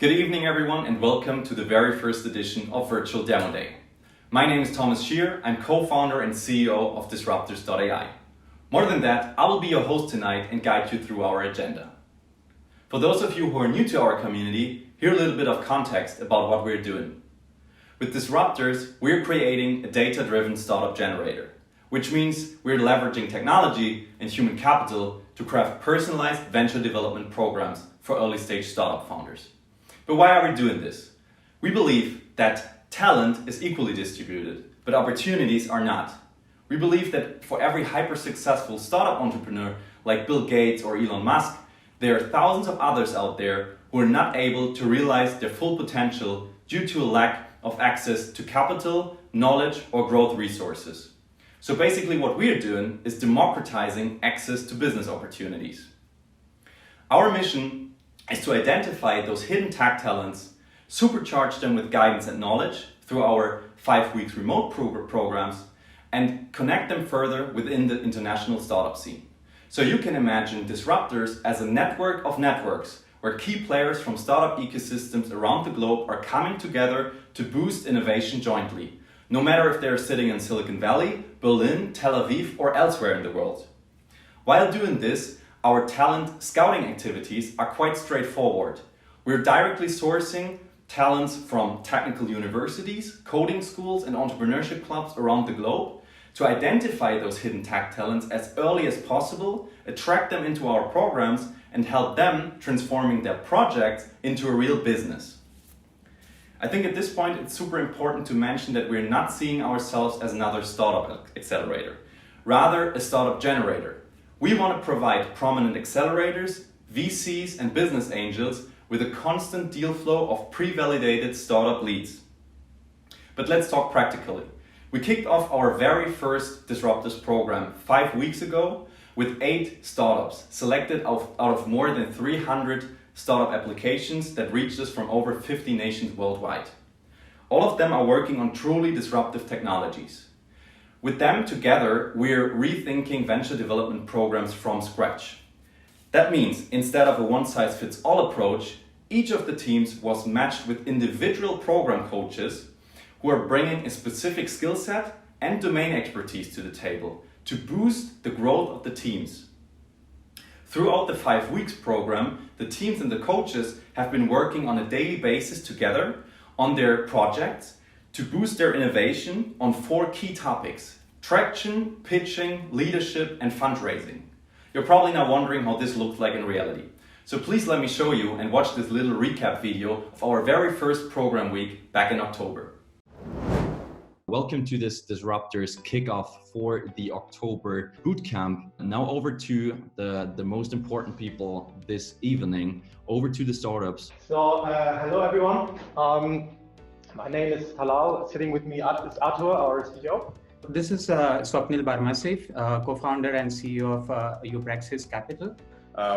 Good evening everyone and welcome to the very first edition of Virtual Demo Day. My name is Thomas Scheer, I'm co-founder and CEO of DISRUPTORS.ai. More than that, I will be your host tonight and guide you through our agenda. For those of you who are new to our community, here a little bit of context about what we're doing. With Disruptors, we're creating a data-driven startup generator, which means we're leveraging technology and human capital to craft personalized venture development programs for early-stage startup founders. But why are we doing this? We believe that talent is equally distributed, but opportunities are not. We believe that for every hyper-successful startup entrepreneur like Bill Gates or Elon Musk, there are thousands of others out there who are not able to realize their full potential due to a lack of access to capital, knowledge, or growth resources. So basically what we're doing is democratizing access to business opportunities. Our mission is to identify those hidden tech talents, supercharge them with guidance and knowledge through our 5-week remote programs, and connect them further within the international startup scene. So you can imagine Disruptors as a network of networks where key players from startup ecosystems around the globe are coming together to boost innovation jointly, no matter if they're sitting in Silicon Valley, Berlin, Tel Aviv, or elsewhere in the world. While doing this, our talent scouting activities are quite straightforward. We're directly sourcing talents from technical universities, coding schools, and entrepreneurship clubs around the globe to identify those hidden tech talents as early as possible, attract them into our programs, and help them transforming their projects into a real business. I think at this point it's super important to mention that we're not seeing ourselves as another startup accelerator, rather a startup generator. We want to provide prominent accelerators, VCs, and business angels with a constant deal flow of pre-validated startup leads. But let's talk practically. We kicked off our very first Disruptors program 5 weeks ago with 8 startups selected out of more than 300 startup applications that reached us from over 50 nations worldwide. All of them are working on truly disruptive technologies. With them together, we're rethinking venture development programs from scratch. That means instead of a one-size-fits-all approach, each of the teams was matched with individual program coaches who are bringing a specific skill set and domain expertise to the table to boost the growth of the teams. Throughout the 5 weeks program, the teams and the coaches have been working on a daily basis together on their projects to boost their innovation on 4 key topics: traction, pitching, leadership, and fundraising. You're probably now wondering how this looks like in reality. So please let me show you and watch this little recap video of our very first program week back in October. Welcome to this Disruptors kickoff for the October bootcamp. Now over to the most important people this evening, over to the startups. So hello everyone. My name is Talal. Sitting with me is Arthur, our CEO. This is Swapnil Barmasif, co-founder and CEO of Upraxis Capital.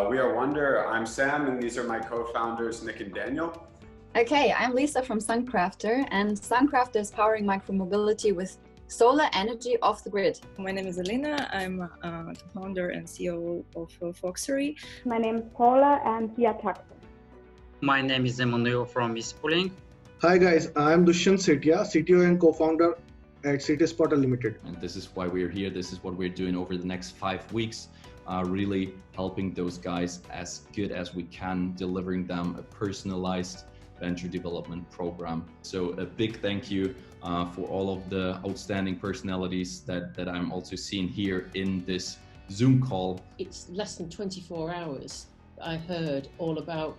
We are Wundr. I'm Sam, and these are my co-founders, Nick and Daniel. Okay, I'm Lisa from Suncrafter, and Suncrafter is powering micromobility with solar energy off the grid. My name is Alina. I'm the founder and CEO of Foxery. My name is Paula, and we are Taxel. My name is Emmanuel from Ispolink. Hi guys, I'm Dushyant Setia, CTO and co-founder at Citispotter Limited. And this is why we're here. This is what we're doing over the next 5 weeks, really helping those guys as good as we can, delivering them a personalized venture development program. So a big thank you for all of the outstanding personalities that I'm also seeing here in this Zoom call. It's less than 24 hours that I heard all about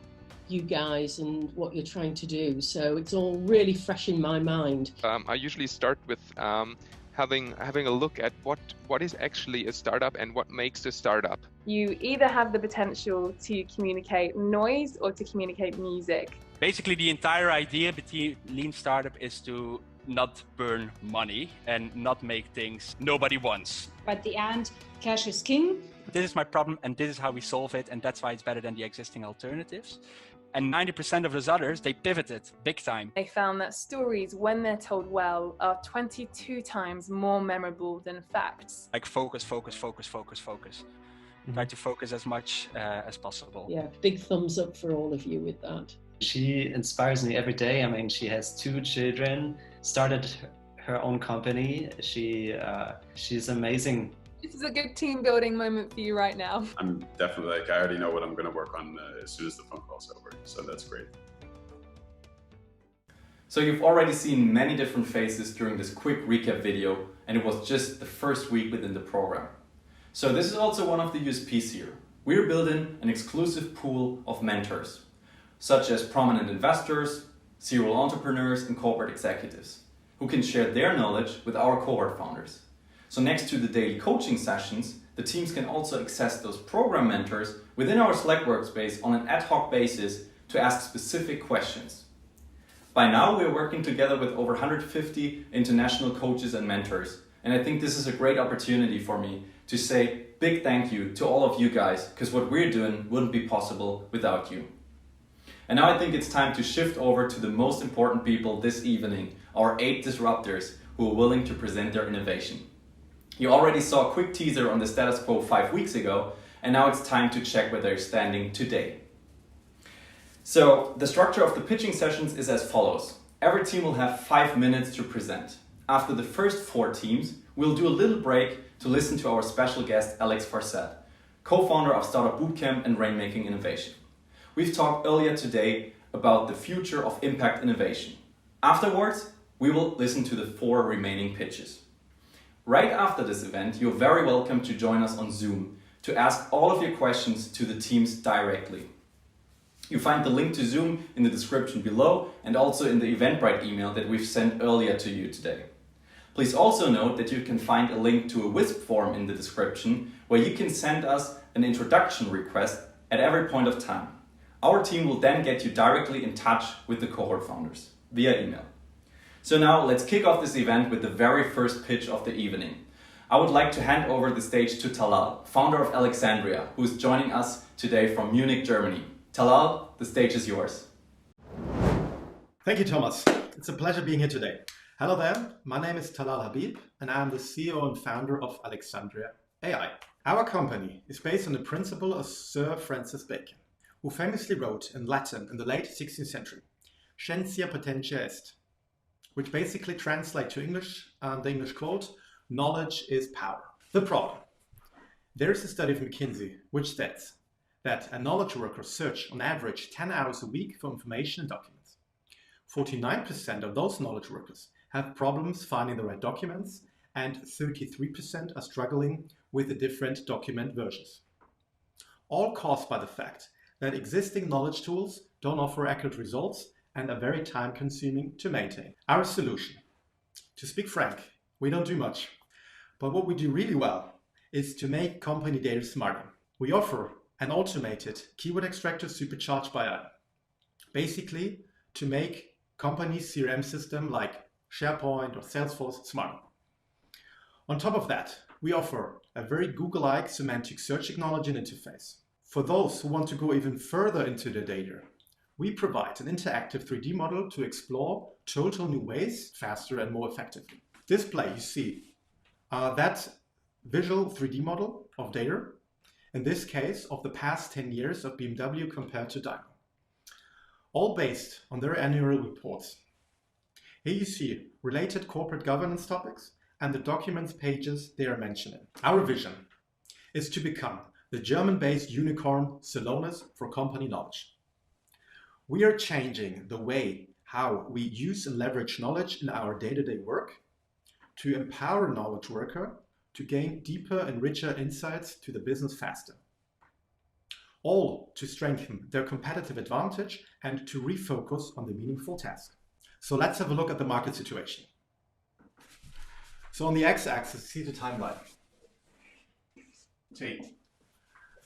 you guys and what you're trying to do. So it's all really fresh in my mind. I usually start with having a look at what is actually a startup and what makes a startup. You either have the potential to communicate noise or to communicate music. Basically, the entire idea between Lean Startup is to not burn money and not make things nobody wants. At the end, cash is king. This is my problem and this is how we solve it, and that's why it's better than the existing alternatives. And 90% of those others, they pivoted big time. They found that stories, when they're told well, are 22 times more memorable than facts. Like focus. Try to focus as much as possible. Yeah, big thumbs up for all of you with that. She inspires me every day. I mean, she has 2 children, started her own company. She's amazing. This is a good team building moment for you right now. I'm definitely I already know what I'm going to work on as soon as the phone call's over. So that's great. So you've already seen many different faces during this quick recap video, and it was just the first week within the program. So this is also one of the USPs here. We're building an exclusive pool of mentors, such as prominent investors, serial entrepreneurs, and corporate executives, who can share their knowledge with our cohort founders. So next to the daily coaching sessions, the teams can also access those program mentors within our Slack workspace on an ad hoc basis to ask specific questions. By now, we're working together with over 150 international coaches and mentors, and I think this is a great opportunity for me to say big thank you to all of you guys, because what we're doing wouldn't be possible without you. And now I think it's time to shift over to the most important people this evening, our 8 disruptors who are willing to present their innovation. You already saw a quick teaser on the status quo 5 weeks ago, and now it's time to check where they're standing today. So the structure of the pitching sessions is as follows. Every team will have 5 minutes to present. After the first 4 teams, we'll do a little break to listen to our special guest, Alex Farcet, co-founder of Startupbootcamp and Rainmaking Innovation. We've talked earlier today about the future of impact innovation. Afterwards, we will listen to the 4 remaining pitches. Right after this event, you're very welcome to join us on Zoom to ask all of your questions to the teams directly. You find the link to Zoom in the description below and also in the Eventbrite email that we've sent earlier to you today. Please also note that you can find a link to a WISP form in the description where you can send us an introduction request at every point of time. Our team will then get you directly in touch with the cohort founders via email. So now let's kick off this event with the very first pitch of the evening. I would like to hand over the stage to Talal, founder of Alexandrya, who is joining us today from Munich, Germany. Talal, the stage is yours. Thank you, Thomas. It's a pleasure being here today. Hello there, my name is Talal Habib, and I'm the CEO and founder of Alexandrya.ai. Our company is based on the principle of Sir Francis Bacon, who famously wrote in Latin in the late 16th century, "Scientia potentia est," which basically translates to English, the English quote, "Knowledge is power." The problem. There is a study of McKinsey which states that a knowledge worker searches on average 10 hours a week for information and documents. 49% of those knowledge workers have problems finding the right documents, and 33% are struggling with the different document versions. All caused by the fact that existing knowledge tools don't offer accurate results and are very time-consuming to maintain. Our solution. To speak frank, we don't do much, but what we do really well is to make company data smarter. We offer an automated keyword extractor supercharged by AI, basically to make companies' CRM system like SharePoint or Salesforce smarter. On top of that, we offer a very Google-like semantic search technology and interface. For those who want to go even further into the data, we provide an interactive 3D model to explore total new ways, faster and more effectively. Display, you see, that visual 3D model of data, in this case of the past 10 years of BMW compared to Daimler, all based on their annual reports. Here you see related corporate governance topics and the documents pages they are mentioning. Our vision is to become the German-based unicorn Celonis for company knowledge. We are changing the way how we use and leverage knowledge in our day-to-day work to empower knowledge worker to gain deeper and richer insights to the business faster. All to strengthen their competitive advantage and to refocus on the meaningful task. So let's have a look at the market situation. So on the x-axis, see the timeline. T.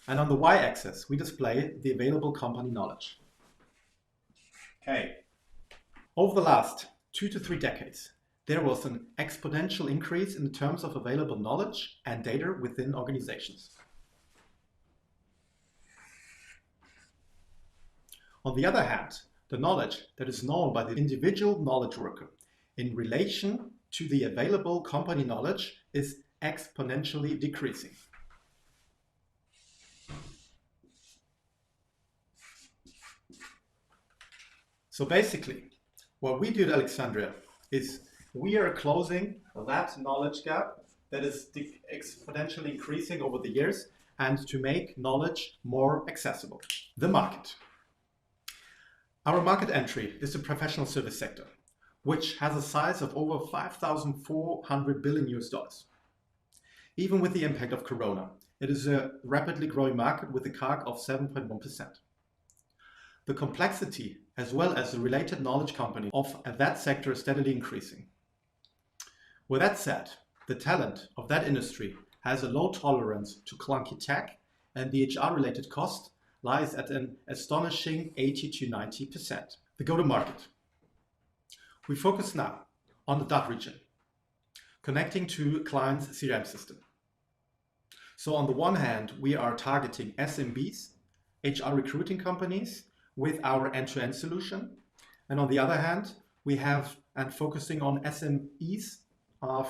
And on the y-axis, we display the available company knowledge. Okay. Over the last 2 to 3 decades, there was an exponential increase in terms of available knowledge and data within organizations. On the other hand, the knowledge that is known by the individual knowledge worker in relation to the available company knowledge is exponentially decreasing. So basically, what we do at Alexandrya is we are closing that knowledge gap that is exponentially increasing over the years and to make knowledge more accessible. The market. Our market entry is the professional service sector, which has a size of over 5,400 billion US. Even with the impact of Corona, it is a rapidly growing market with a CAGR of 7.1%. The complexity as well as the related knowledge company of that sector is steadily increasing. With that said, the talent of that industry has a low tolerance to clunky tech, and the HR-related cost lies at an astonishing 80 to 90%. The go-to-market. We focus now on the DACH region, connecting to clients' CRM system. So on the one hand, we are targeting SMBs, HR recruiting companies with our end-to-end solution. And on the other hand, we have and focusing on SMEs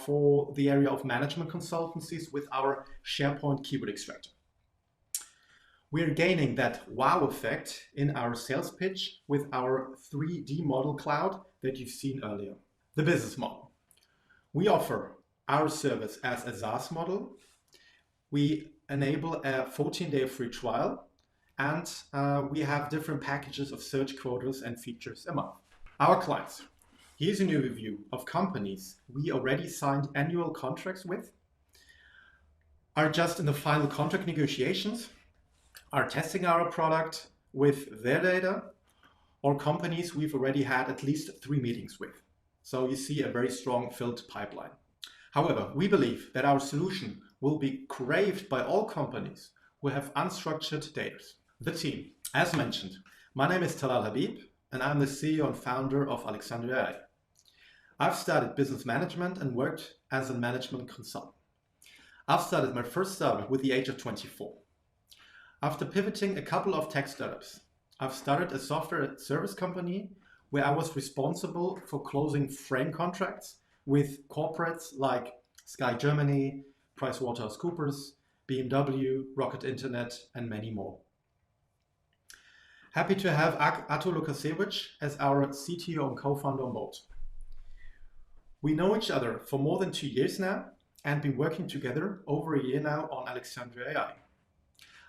for the area of management consultancies with our SharePoint keyword extractor. We're gaining that wow effect in our sales pitch with our 3D model cloud that you've seen earlier. The business model. We offer our service as a SaaS model. We enable a 14-day free trial, and we have different packages of search quotas and features a month. Our clients. Here's an overview of companies we already signed annual contracts with, are just in the final contract negotiations, are testing our product with their data, or companies we've already had at least 3 meetings with. So you see a very strong filled pipeline. However, we believe that our solution will be craved by all companies who have unstructured data. The team. As mentioned, my name is Talal Habib, and I'm the CEO and founder of Alexandrya. I've studied business management and worked as a management consultant. I've started my first startup with the age of 24. After pivoting a couple of tech startups, I've started a software service company where I was responsible for closing frame contracts with corporates like Sky Germany, PricewaterhouseCoopers, BMW, Rocket Internet, and many more. Happy to have Artur Lukasiewicz as our CTO and co-founder on board. We know each other for more than 2 years now and been working together over a year now on Alexandrya.ai.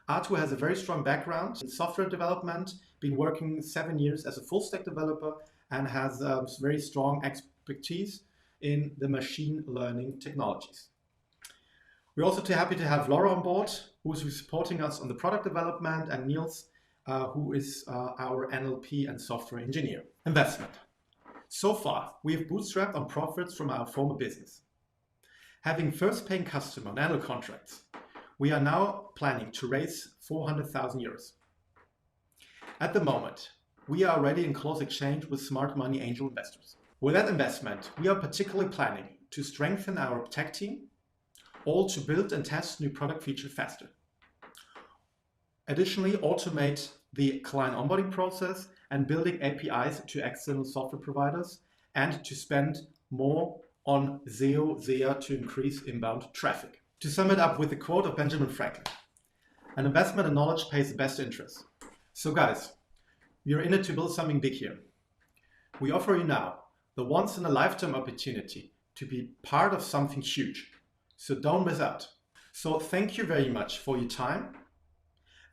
Artur has a very strong background in software development, been working 7 years as a full stack developer, and has very strong expertise in the machine learning technologies. We're also too happy to have Laura on board, who is supporting us on the product development, and Niels, who is our NLP and software engineer. Investment. So far, we have bootstrapped on profits from our former business. Having first paying customer on annual contracts, we are now planning to raise 400,000 euros. At the moment, we are already in close exchange with smart money angel investors. With that investment, we are particularly planning to strengthen our tech team, all to build and test new product features faster. Additionally, automate the client onboarding process and building APIs to external software providers, and to spend more on SEO, SEA to increase inbound traffic. To sum it up with the quote of Benjamin Franklin, an investment in knowledge pays the best interest. So guys, we are in it to build something big here. We offer you now the once in a lifetime opportunity to be part of something huge. So don't miss out. So thank you very much for your time.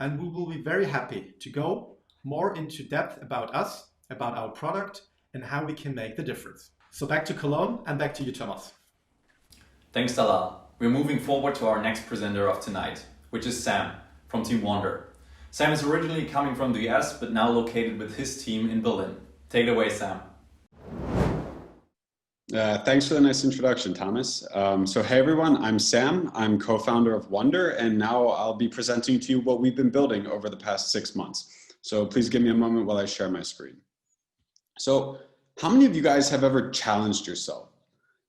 And we will be very happy to go more into depth about us, about our product, and how we can make the difference. So back to Cologne and back to you, Thomas. Thanks, Talal. We're moving forward to our next presenter of tonight, which is Sam from Team Wundr. Sam is originally coming from the US, but now located with his team in Berlin. Take it away, Sam. Thanks for the nice introduction, Thomas. So hey everyone, I'm Sam. I'm co-founder of Wundr, and now I'll be presenting to you what we've been building over the past 6 months. So please give me a moment while I share my screen. So how many of you guys have ever challenged yourself?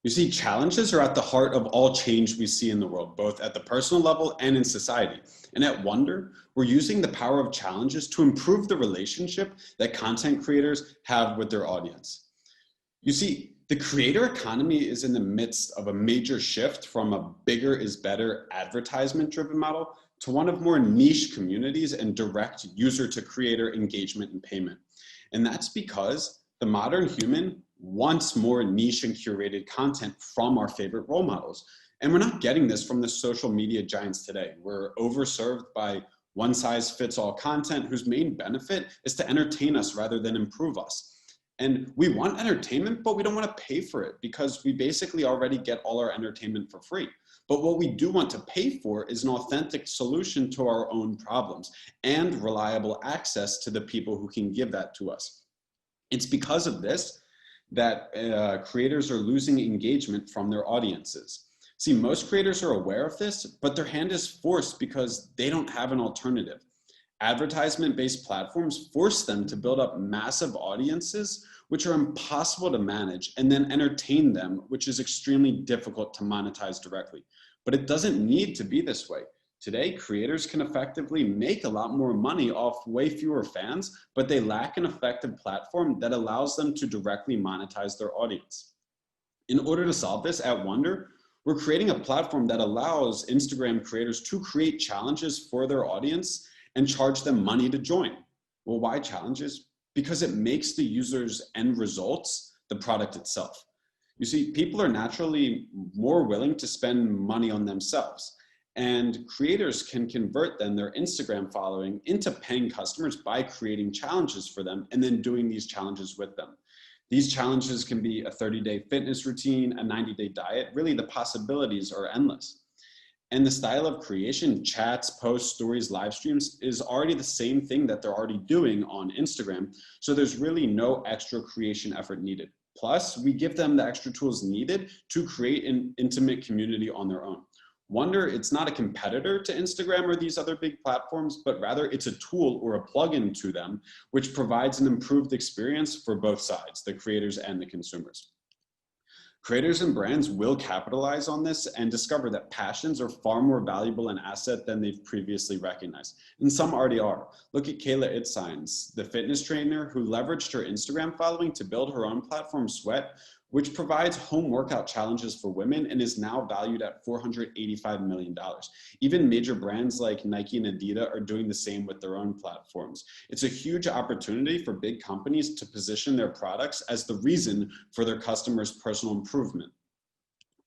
You see, challenges are at the heart of all change we see in the world, both at the personal level and in society. And at Wundr, we're using the power of challenges to improve the relationship that content creators have with their audience. You see, the creator economy is in the midst of a major shift from a bigger is better advertisement-driven model to one of more niche communities and direct user-to-creator engagement and payment. And that's because the modern human wants more niche and curated content from our favorite role models. And we're not getting this from the social media giants today. We're overserved by one-size-fits-all content whose main benefit is to entertain us rather than improve us. And we want entertainment, but we don't want to pay for it because we basically already get all our entertainment for free. But what we do want to pay for is an authentic solution to our own problems and reliable access to the people who can give that to us. It's because of this that creators are losing engagement from their audiences. See, most creators are aware of this, but their hand is forced because they don't have an alternative. Advertisement-based platforms force them to build up massive audiences, which are impossible to manage, and then entertain them, which is extremely difficult to monetize directly. But it doesn't need to be this way. Today, creators can effectively make a lot more money off way fewer fans, but they lack an effective platform that allows them to directly monetize their audience. In order to solve this at Wundr, we're creating a platform that allows Instagram creators to create challenges for their audience and charge them money to join. Well, why challenges? Because it makes the user's end results the product itself. You see, people are naturally more willing to spend money on themselves, and creators can convert then their Instagram following into paying customers by creating challenges for them and then doing these challenges with them. These challenges can be a 30-day fitness routine, a 90-day diet. Really, the possibilities are endless. And the style of creation, chats, posts, stories, live streams, is already the same thing that they're already doing on Instagram. So there's really no extra creation effort needed. Plus, we give them the extra tools needed to create an intimate community on their own. Wundr, it's not a competitor to Instagram or these other big platforms, but rather it's a tool or a plugin to them, which provides an improved experience for both sides, the creators and the consumers. Creators and brands will capitalize on this and discover that passions are far more valuable an asset than they've previously recognized. And some already are. Look at Kayla Itsigns, the fitness trainer who leveraged her Instagram following to build her own platform, Sweat, which provides home workout challenges for women and is now valued at $485 million. Even major brands like Nike and Adidas are doing the same with their own platforms. It's a huge opportunity for big companies to position their products as the reason for their customers' personal improvement.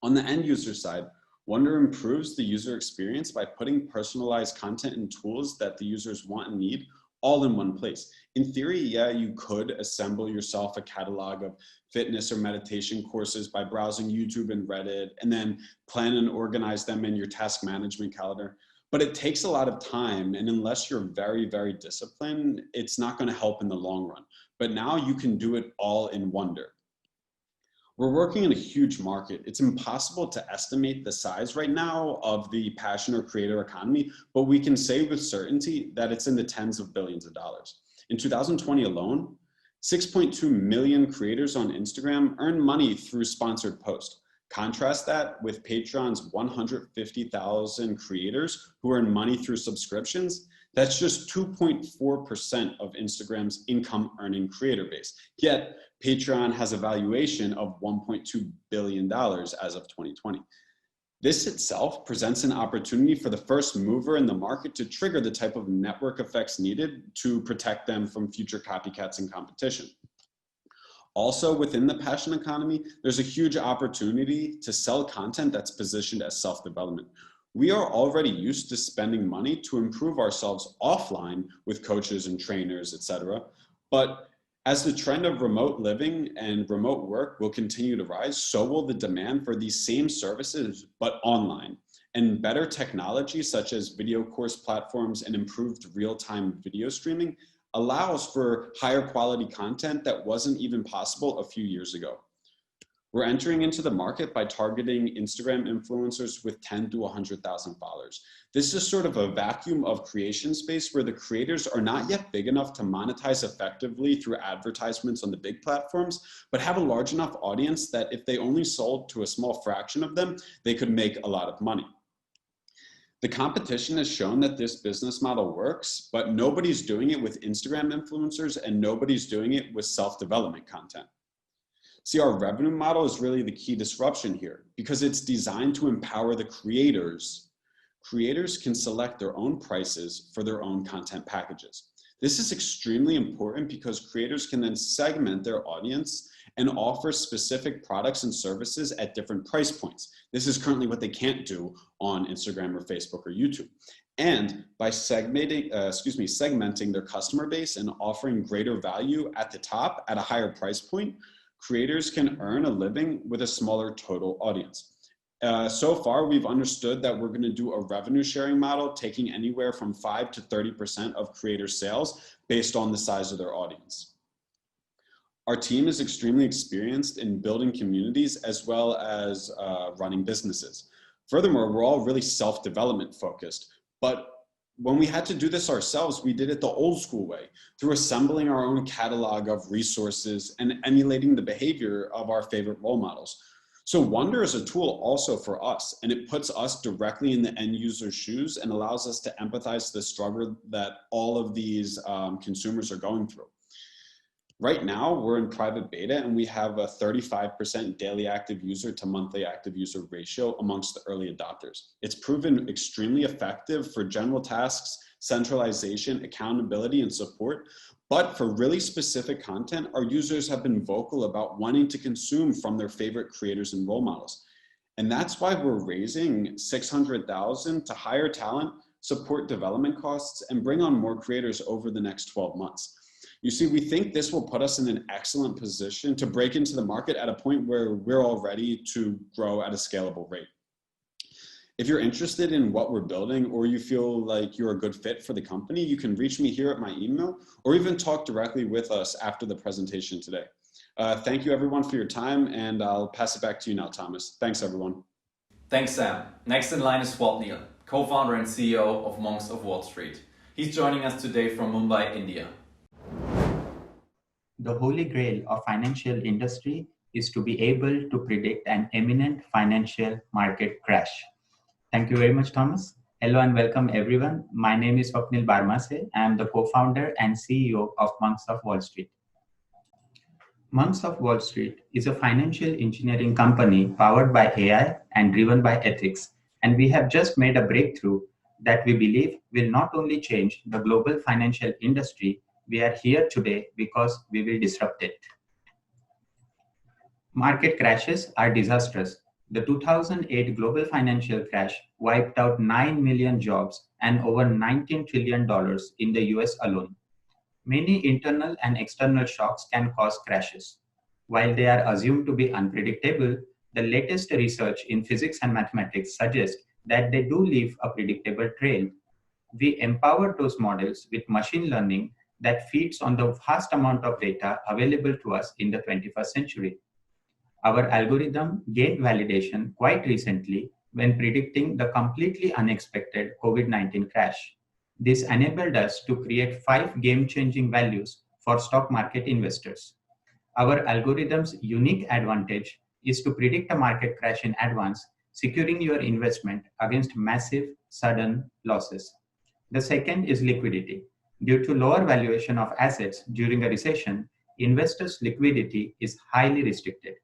On the end user side, Wundr improves the user experience by putting personalized content and tools that the users want and need all in one place. In theory, yeah, you could assemble yourself a catalog of fitness or meditation courses by browsing YouTube and Reddit, and then plan and organize them in your task management calendar. But it takes a lot of time, and unless you're very, very disciplined, it's not going to help in the long run. But now you can do it all in Wundr. We're working in a huge market. It's impossible to estimate the size right now of the passion or creator economy, but we can say with certainty that it's in the tens of billions of dollars. In 2020 alone, 6.2 million creators on Instagram earn money through sponsored posts. Contrast that with Patreon's 150,000 creators who earn money through subscriptions. That's just 2.4% of Instagram's income earning creator base. Yet Patreon has a valuation of $1.2 billion as of 2020. This itself presents an opportunity for the first mover in the market to trigger the type of network effects needed to protect them from future copycats and competition. Also within the passion economy, there's a huge opportunity to sell content that's positioned as self-development. We are already used to spending money to improve ourselves offline with coaches and trainers, etc. But as the trend of remote living and remote work will continue to rise, so will the demand for these same services, but online. And better technology, such as video course platforms and improved real-time video streaming, allows for higher quality content that wasn't even possible a few years ago. We're entering into the market by targeting Instagram influencers with 10 to 100,000 followers. This is sort of a vacuum of creation space where the creators are not yet big enough to monetize effectively through advertisements on the big platforms, but have a large enough audience that if they only sold to a small fraction of them, they could make a lot of money. The competition has shown that this business model works, but nobody's doing it with Instagram influencers and nobody's doing it with self-development content. See, our revenue model is really the key disruption here because it's designed to empower the creators creators can select their own prices for their own content packages. This is extremely important because creators can then segment their audience and offer specific products and services at different price points. This is currently what they can't do on Instagram or Facebook or YouTube. And by segmenting their customer base and offering greater value at the top at a higher price point, creators can earn a living with a smaller total audience. So far, we've understood that we're going to do a revenue sharing model, taking anywhere from 5 to 30% of creator sales based on the size of their audience. Our team is extremely experienced in building communities as well as running businesses. Furthermore, we're all really self-development focused, but when we had to do this ourselves, we did it the old school way, through assembling our own catalog of resources and emulating the behavior of our favorite role models. So Wundr is a tool also for us, and it puts us directly in the end user's shoes and allows us to empathize the struggle that all of these consumers are going through. Right now, we're in private beta and we have a 35% daily active user to monthly active user ratio amongst the early adopters. It's proven extremely effective for general tasks, centralization, accountability, and support. But for really specific content, our users have been vocal about wanting to consume from their favorite creators and role models. And that's why we're raising $600,000 to hire talent, support development costs, and bring on more creators over the next 12 months. You see, we think this will put us in an excellent position to break into the market at a point where we're all ready to grow at a scalable rate. If you're interested in what we're building or you feel like you're a good fit for the company, you can reach me here at my email or even talk directly with us after the presentation today. Thank you everyone for your time, and I'll pass it back to you now, Thomas. Thanks everyone. Thanks, Sam. Next in line is Swapnil, co-founder and CEO of Monks of Wall Street. He's joining us today from Mumbai, India. The holy grail of financial industry is to be able to predict an imminent financial market crash. Thank you very much, Thomas. Hello and welcome everyone. My name is Swapnil Barmase. I am the co-founder and CEO of Monks of Wall Street. Monks of Wall Street is a financial engineering company powered by AI and driven by ethics. And we have just made a breakthrough that we believe will not only change the global financial industry. We are here today because we will disrupt it. Market crashes are disastrous. The 2008 global financial crash wiped out 9 million jobs and over $19 trillion in the US alone. Many internal and external shocks can cause crashes. While they are assumed to be unpredictable, the latest research in physics and mathematics suggests that they do leave a predictable trail. We empower those models with machine learning that feeds on the vast amount of data available to us in the 21st century. Our algorithm gained validation quite recently when predicting the completely unexpected COVID-19 crash. This enabled us to create 5 game-changing values for stock market investors. Our algorithm's unique advantage is to predict a market crash in advance, securing your investment against massive, sudden losses. The second is liquidity. Due to lower valuation of assets during a recession, investors' liquidity is highly restricted.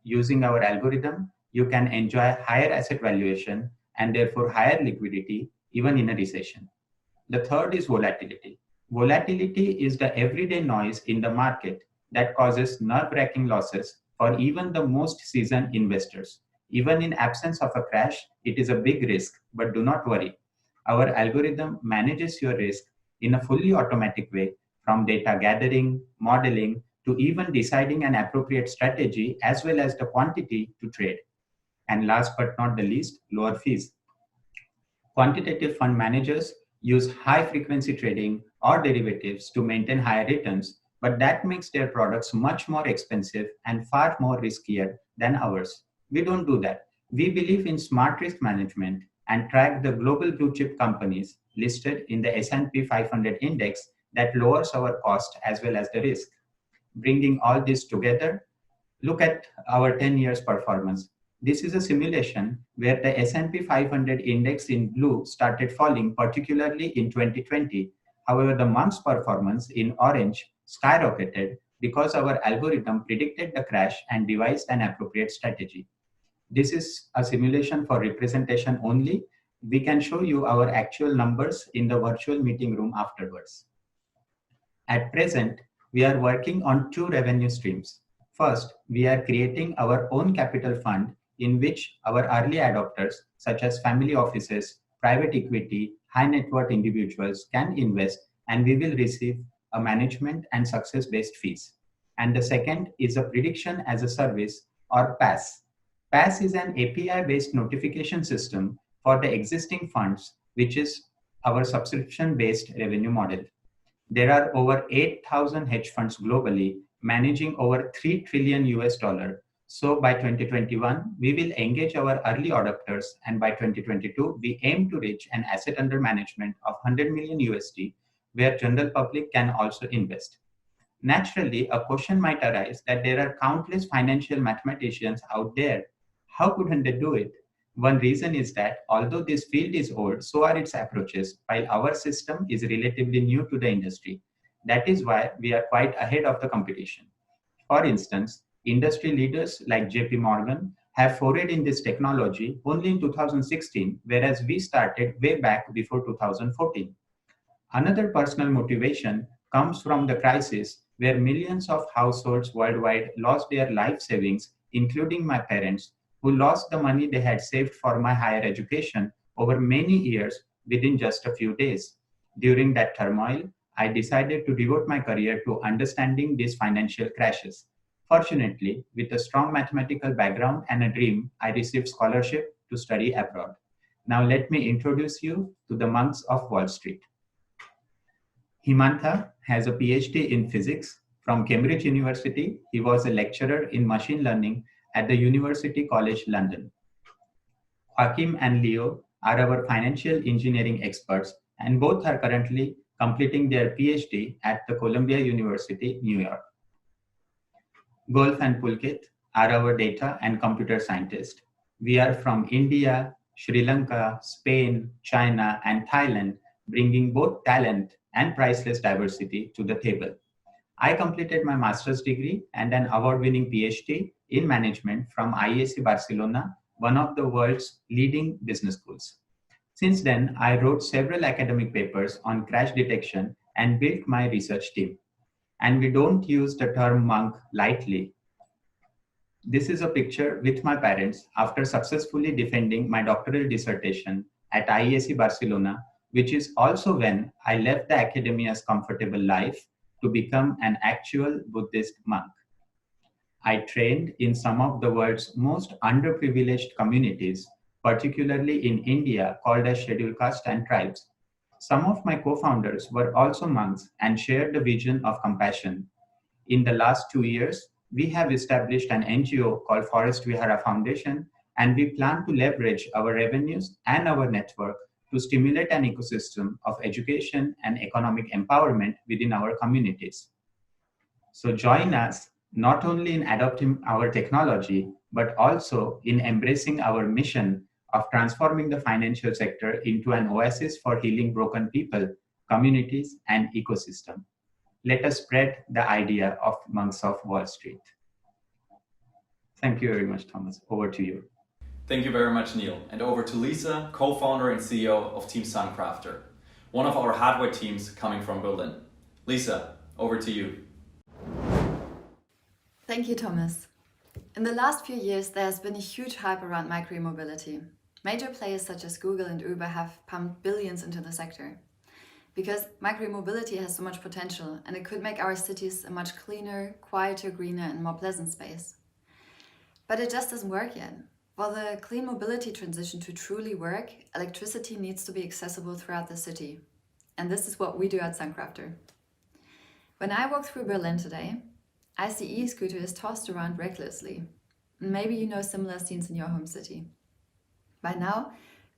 Using our algorithm, you can enjoy higher asset valuation and therefore higher liquidity even in a recession. The third is volatility. Volatility is the everyday noise in the market that causes nerve-wracking losses for even the most seasoned investors. Even in absence of a crash, it is a big risk, but do not worry. Our algorithm manages your risk in a fully automatic way, from data gathering, modeling, to even deciding an appropriate strategy as well as the quantity to trade. And last but not the least, lower fees. Quantitative fund managers use high-frequency trading or derivatives to maintain higher returns, but that makes their products much more expensive and far more riskier than ours. We don't do that. We believe in smart risk management and track the global blue chip companies listed in the S&P 500 index that lowers our cost as well as the risk. Bringing all this together, look at our 10 years performance. This is a simulation where the S&P 500 index in blue started falling, particularly in 2020. However, the Monks performance in orange skyrocketed because our algorithm predicted the crash and devised an appropriate strategy. This is a simulation for representation only, We can show you our actual numbers in the virtual meeting room afterwards. At present, we are working on two revenue streams. First, we are creating our own capital fund in which our early adopters, such as family offices, private equity, high net worth individuals can invest, and we will receive a management and success-based fees. And the second is a prediction as a service, or PaaS. PaaS is an API-based notification system for the existing funds, which is our subscription-based revenue model. There are over 8,000 hedge funds globally managing over $3 trillion US. So by 2021, we will engage our early adopters, and by 2022, we aim to reach an asset under management of 100 million USD, where general public can also invest. Naturally, a question might arise that there are countless financial mathematicians out there. How couldn't they do it? One reason is that although this field is old, so are its approaches, while our system is relatively new to the industry. That is why we are quite ahead of the competition. For instance, industry leaders like JP Morgan have forayed in this technology only in 2016, whereas we started way back before 2014. Another personal motivation comes from the crisis where millions of households worldwide lost their life savings, including my parents, who lost the money they had saved for my higher education over many years within just a few days. During that turmoil, I decided to devote my career to understanding these financial crashes. Fortunately, with a strong mathematical background and a dream, I received scholarship to study abroad. Now let me introduce you to the monks of Wall Street. Himantha has a PhD in physics from Cambridge University. He was a lecturer in machine learning at the University College London. Joaquim and Leo are our financial engineering experts, and both are currently completing their PhD at the Columbia University, New York. Golf and Pulkit are our data and computer scientists. We are from India, Sri Lanka, Spain, China, and Thailand, bringing both talent and priceless diversity to the table. I completed my master's degree and an award-winning PhD in management from IESE Barcelona, one of the world's leading business schools. Since then, I wrote several academic papers on crash detection and built my research team. And we don't use the term monk lightly. This is a picture with my parents after successfully defending my doctoral dissertation at IESE Barcelona, which is also when I left the academia's comfortable life to become an actual Buddhist monk. I trained in some of the world's most underprivileged communities, particularly in India, called as scheduled caste and tribes. Some of my co-founders were also monks and shared the vision of compassion. In the last 2 years, we have established an NGO called Forest Vihara Foundation, and we plan to leverage our revenues and our network to stimulate an ecosystem of education and economic empowerment within our communities. So join us not only in adopting our technology, but also in embracing our mission of transforming the financial sector into an oasis for healing broken people, communities, and ecosystem. Let us spread the idea of monks of Wall Street. Thank you very much, Thomas. Over to you. Thank you very much, Neil. And over to Lisa, co-founder and CEO of Team Suncrafter, one of our hardware teams coming from Berlin. Lisa, over to you. Thank you, Thomas. In the last few years, there has been a huge hype around micro-mobility. Major players such as Google and Uber have pumped billions into the sector. Because micro-mobility has so much potential, and it could make our cities a much cleaner, quieter, greener, and more pleasant space. But it just doesn't work yet. For the clean mobility transition to truly work, electricity needs to be accessible throughout the city. And this is what we do at Suncrafter. When I walk through Berlin today, I see e-scooters tossed around recklessly. Maybe you know similar scenes in your home city. By now,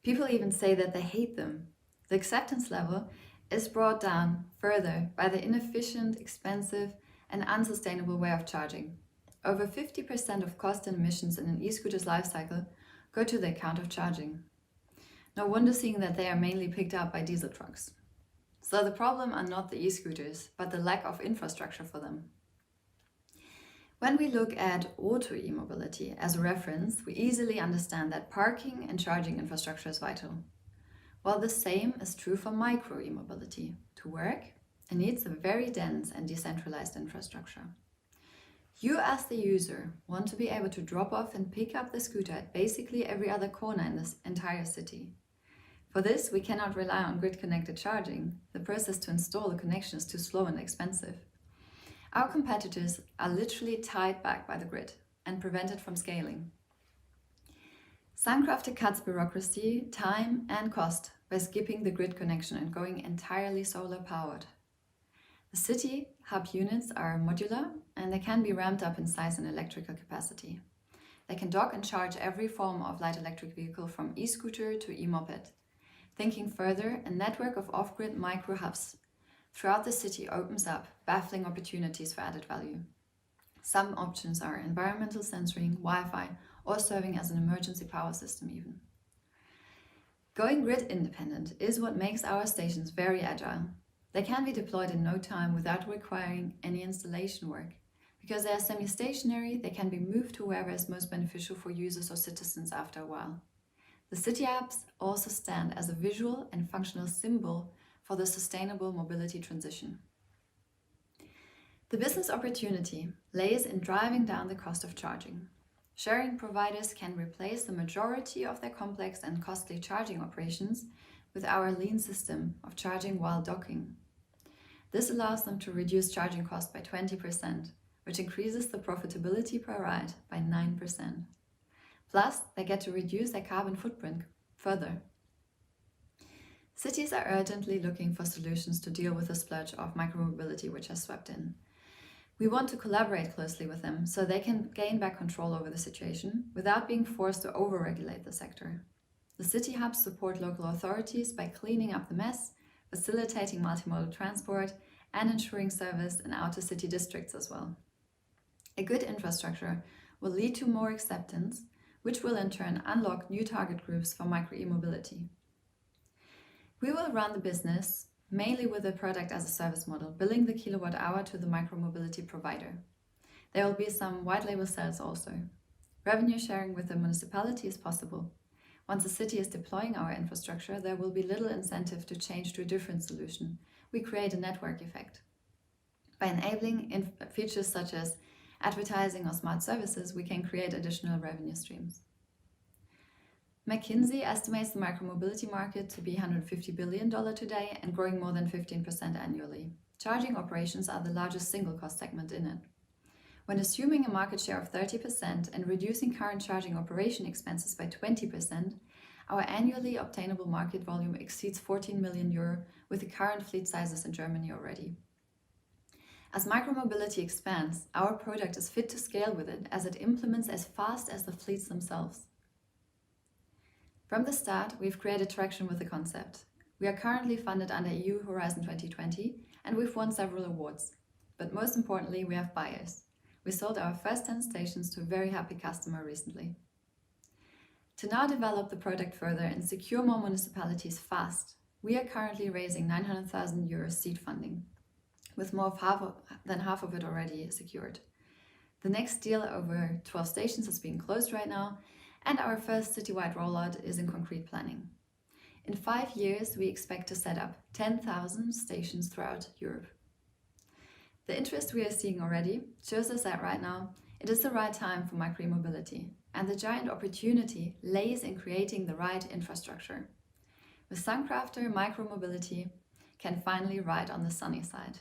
people even say that they hate them. The acceptance level is brought down further by the inefficient, expensive, and unsustainable way of charging. Over 50% of cost and emissions in an e-scooter's life cycle go to the account of charging. No wonder seeing that they are mainly picked up by diesel trucks. So the problem are not the e-scooters, but the lack of infrastructure for them. When we look at auto e-mobility as a reference, we easily understand that parking and charging infrastructure is vital. While the same is true for micro e-mobility. To work, it needs a very dense and decentralized infrastructure. You as the user want to be able to drop off and pick up the scooter at basically every other corner in this entire city. For this, we cannot rely on grid-connected charging. The process to install the connection is too slow and expensive. Our competitors are literally tied back by the grid and prevented from scaling. Suncrafter cuts bureaucracy, time and cost by skipping the grid connection and going entirely solar powered. The city hub units are modular and they can be ramped up in size and electrical capacity. They can dock and charge every form of light electric vehicle from e-scooter to e-moped. Thinking further, a network of off-grid micro hubs throughout the city opens up baffling opportunities for added value. Some options are environmental sensoring, Wi-Fi, or serving as an emergency power system even. Going grid independent is what makes our stations very agile. They can be deployed in no time without requiring any installation work. Because they are semi-stationary, they can be moved to wherever is most beneficial for users or citizens after a while. The city apps also stand as a visual and functional symbol for the sustainable mobility transition. The business opportunity lays in driving down the cost of charging. Sharing providers can replace the majority of their complex and costly charging operations with our lean system of charging while docking. This allows them to reduce charging costs by 20%, which increases the profitability per ride by 9%. Plus, they get to reduce their carbon footprint further. Cities are urgently looking for solutions to deal with the splurge of micromobility which has swept in. We want to collaborate closely with them so they can gain back control over the situation without being forced to over-regulate the sector. The city hubs support local authorities by cleaning up the mess, facilitating multimodal transport, and ensuring service in outer city districts as well. A good infrastructure will lead to more acceptance, which will in turn unlock new target groups for micro e-mobility. We will run the business mainly with a product as a service model, billing the kilowatt hour to the micromobility provider. There will be some white label sales also. Revenue sharing with the municipality is possible. Once a city is deploying our infrastructure, there will be little incentive to change to a different solution. We create a network effect. By enabling features such as advertising or smart services, we can create additional revenue streams. McKinsey estimates the micromobility market to be $150 billion today and growing more than 15% annually. Charging operations are the largest single cost segment in it. When assuming a market share of 30% and reducing current charging operation expenses by 20%, our annually obtainable market volume exceeds 14 million euro with the current fleet sizes in Germany already. As micromobility expands, our product is fit to scale with it as it implements as fast as the fleets themselves. From the start, we've created traction with the concept. We are currently funded under EU Horizon 2020 and we've won several awards. But most importantly, we have buyers. We sold our first 10 stations to a very happy customer recently. To now develop the product further and secure more municipalities fast, we are currently raising 900,000 euros seed funding, with more than half of it already secured. The next deal over 12 stations is being closed right now, and our first citywide rollout is in concrete planning. In 5 years, we expect to set up 10,000 stations throughout Europe. The interest we are seeing already shows us that right now, it is the right time for micro-mobility, and the giant opportunity lays in creating the right infrastructure. With Suncrafter, micro-mobility can finally ride on the sunny side.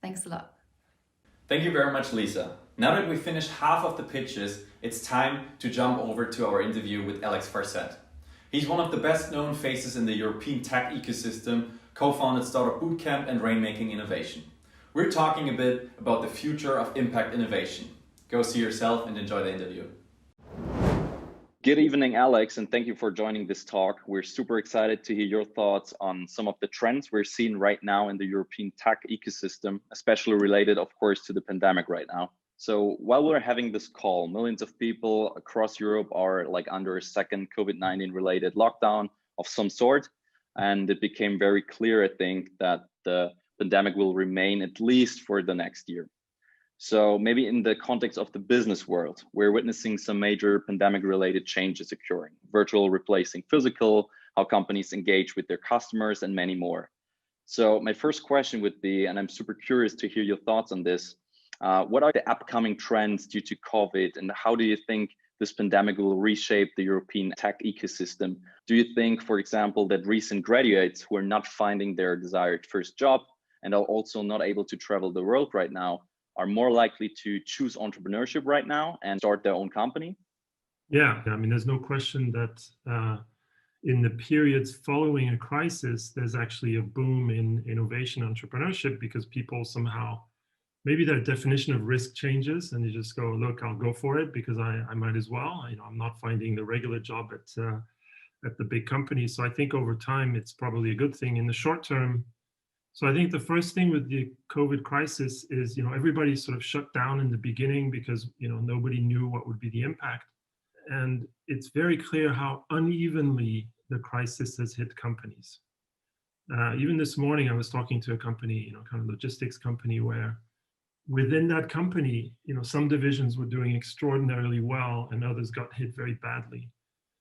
Thanks a lot. Thank you very much, Lisa. Now that we've finished half of the pitches, it's time to jump over to our interview with Alex Farcet. He's one of the best known faces in the European tech ecosystem, co-founded Startupbootcamp and Rainmaking innovation. We're talking a bit about the future of impact innovation. Go see yourself and enjoy the interview. Good evening, Alex, and thank you for joining this talk. We're super excited to hear your thoughts on some of the trends we're seeing right now in the European tech ecosystem, especially related, of course, to the pandemic right now. So while we're having this call, millions of people across Europe are under a second COVID-19 related lockdown of some sort. And it became very clear, I think, that the pandemic will remain at least for the next year. So maybe in the context of the business world, we're witnessing some major pandemic related changes occurring, virtual replacing physical, how companies engage with their customers, and many more. So my first question would be, and I'm super curious to hear your thoughts on this, what are the upcoming trends due to COVID, and how do you think this pandemic will reshape the European tech ecosystem? Do you think, for example, that recent graduates who are not finding their desired first job and are also not able to travel the world right now are more likely to choose entrepreneurship right now and start their own company? Yeah, I mean, there's no question that in the periods following a crisis, there's actually a boom in innovation entrepreneurship because people somehow, maybe their definition of risk changes and they just go, look, I'll go for it because I might as well. You know, I'm not finding the regular job at the big companies. So I think over time, it's probably a good thing. In the short term, so I think the first thing with the COVID crisis is, you know, everybody sort of shut down in the beginning because, you know, nobody knew what would be the impact. And it's very clear how unevenly the crisis has hit companies. Even this morning, I was talking to a company, you know, kind of logistics company, where within that company, you know, some divisions were doing extraordinarily well and others got hit very badly.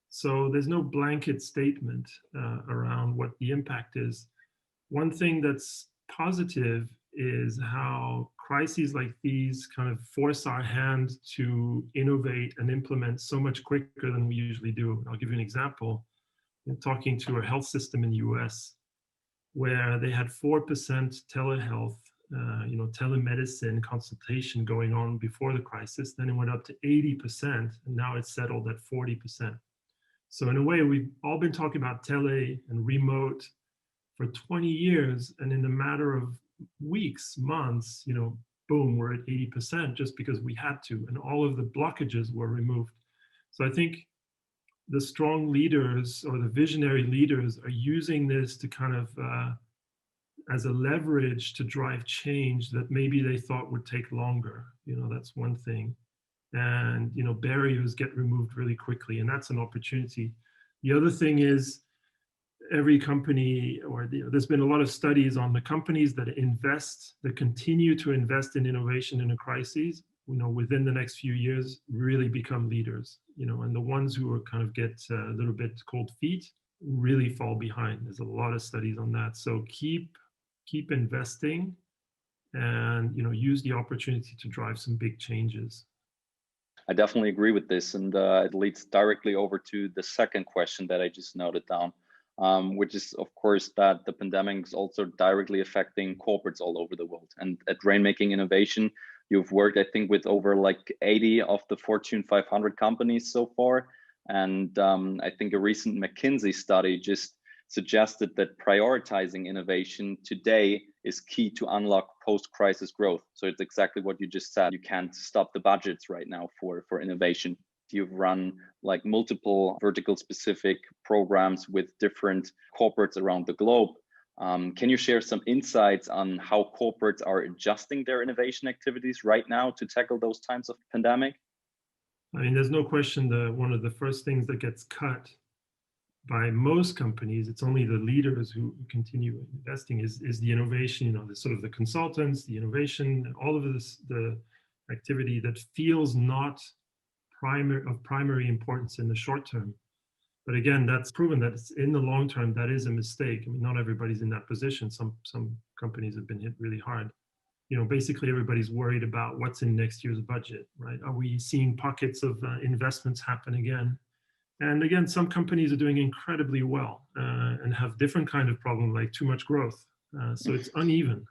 So there's no blanket statement around what the impact is. One thing that's positive is how crises like these kind of force our hand to innovate and implement so much quicker than we usually do. I'll give you an example. I'm talking to a health system in the US where they had 4% telehealth, you know, telemedicine consultation going on before the crisis. Then it went up to 80%, and now it's settled at 40%. So in a way, we've all been talking about tele and remote for 20 years, and in a matter of weeks, months, you know, boom, we're at 80% just because we had to, and all of the blockages were removed. So I think the strong leaders or the visionary leaders are using this to kind of as a leverage to drive change that maybe they thought would take longer. You know, that's one thing. And, you know, barriers get removed really quickly, and that's an opportunity. The other thing is every company, or there's been a lot of studies on the companies that invest, that continue to invest in innovation in a crisis, you know, within the next few years really become leaders, you know, and the ones who are kind of get a little bit cold feet really fall behind. There's a lot of studies on that. So keep investing and, you know, use the opportunity to drive some big changes. I definitely agree with this, and it leads directly over to the second question that I just noted down, which is, of course, that the pandemic is also directly affecting corporates all over the world. And at Rainmaking Innovation, you've worked, I think, with over like 80 of the Fortune 500 companies so far. And I think a recent McKinsey study just suggested that prioritizing innovation today is key to unlock post-crisis growth. So it's exactly what you just said. You can't stop the budgets right now for innovation. You've run like multiple vertical specific programs with different corporates around the globe. Can you share some insights on how corporates are adjusting their innovation activities right now to tackle those times of pandemic? I mean, there's no question that one of the first things that gets cut by most companies, it's only the leaders who continue investing, is the innovation, you know, the sort of the consultants, the innovation, all of this, the activity that feels not of primary importance in the short term. But again, that's proven that it's in the long term, that is a mistake. I mean, not everybody's in that position. Some companies have been hit really hard. You know, basically everybody's worried about what's in next year's budget, right? Are we seeing pockets of investments happen again? And again, some companies are doing incredibly well and have different kind of problem, like too much growth. So it's uneven.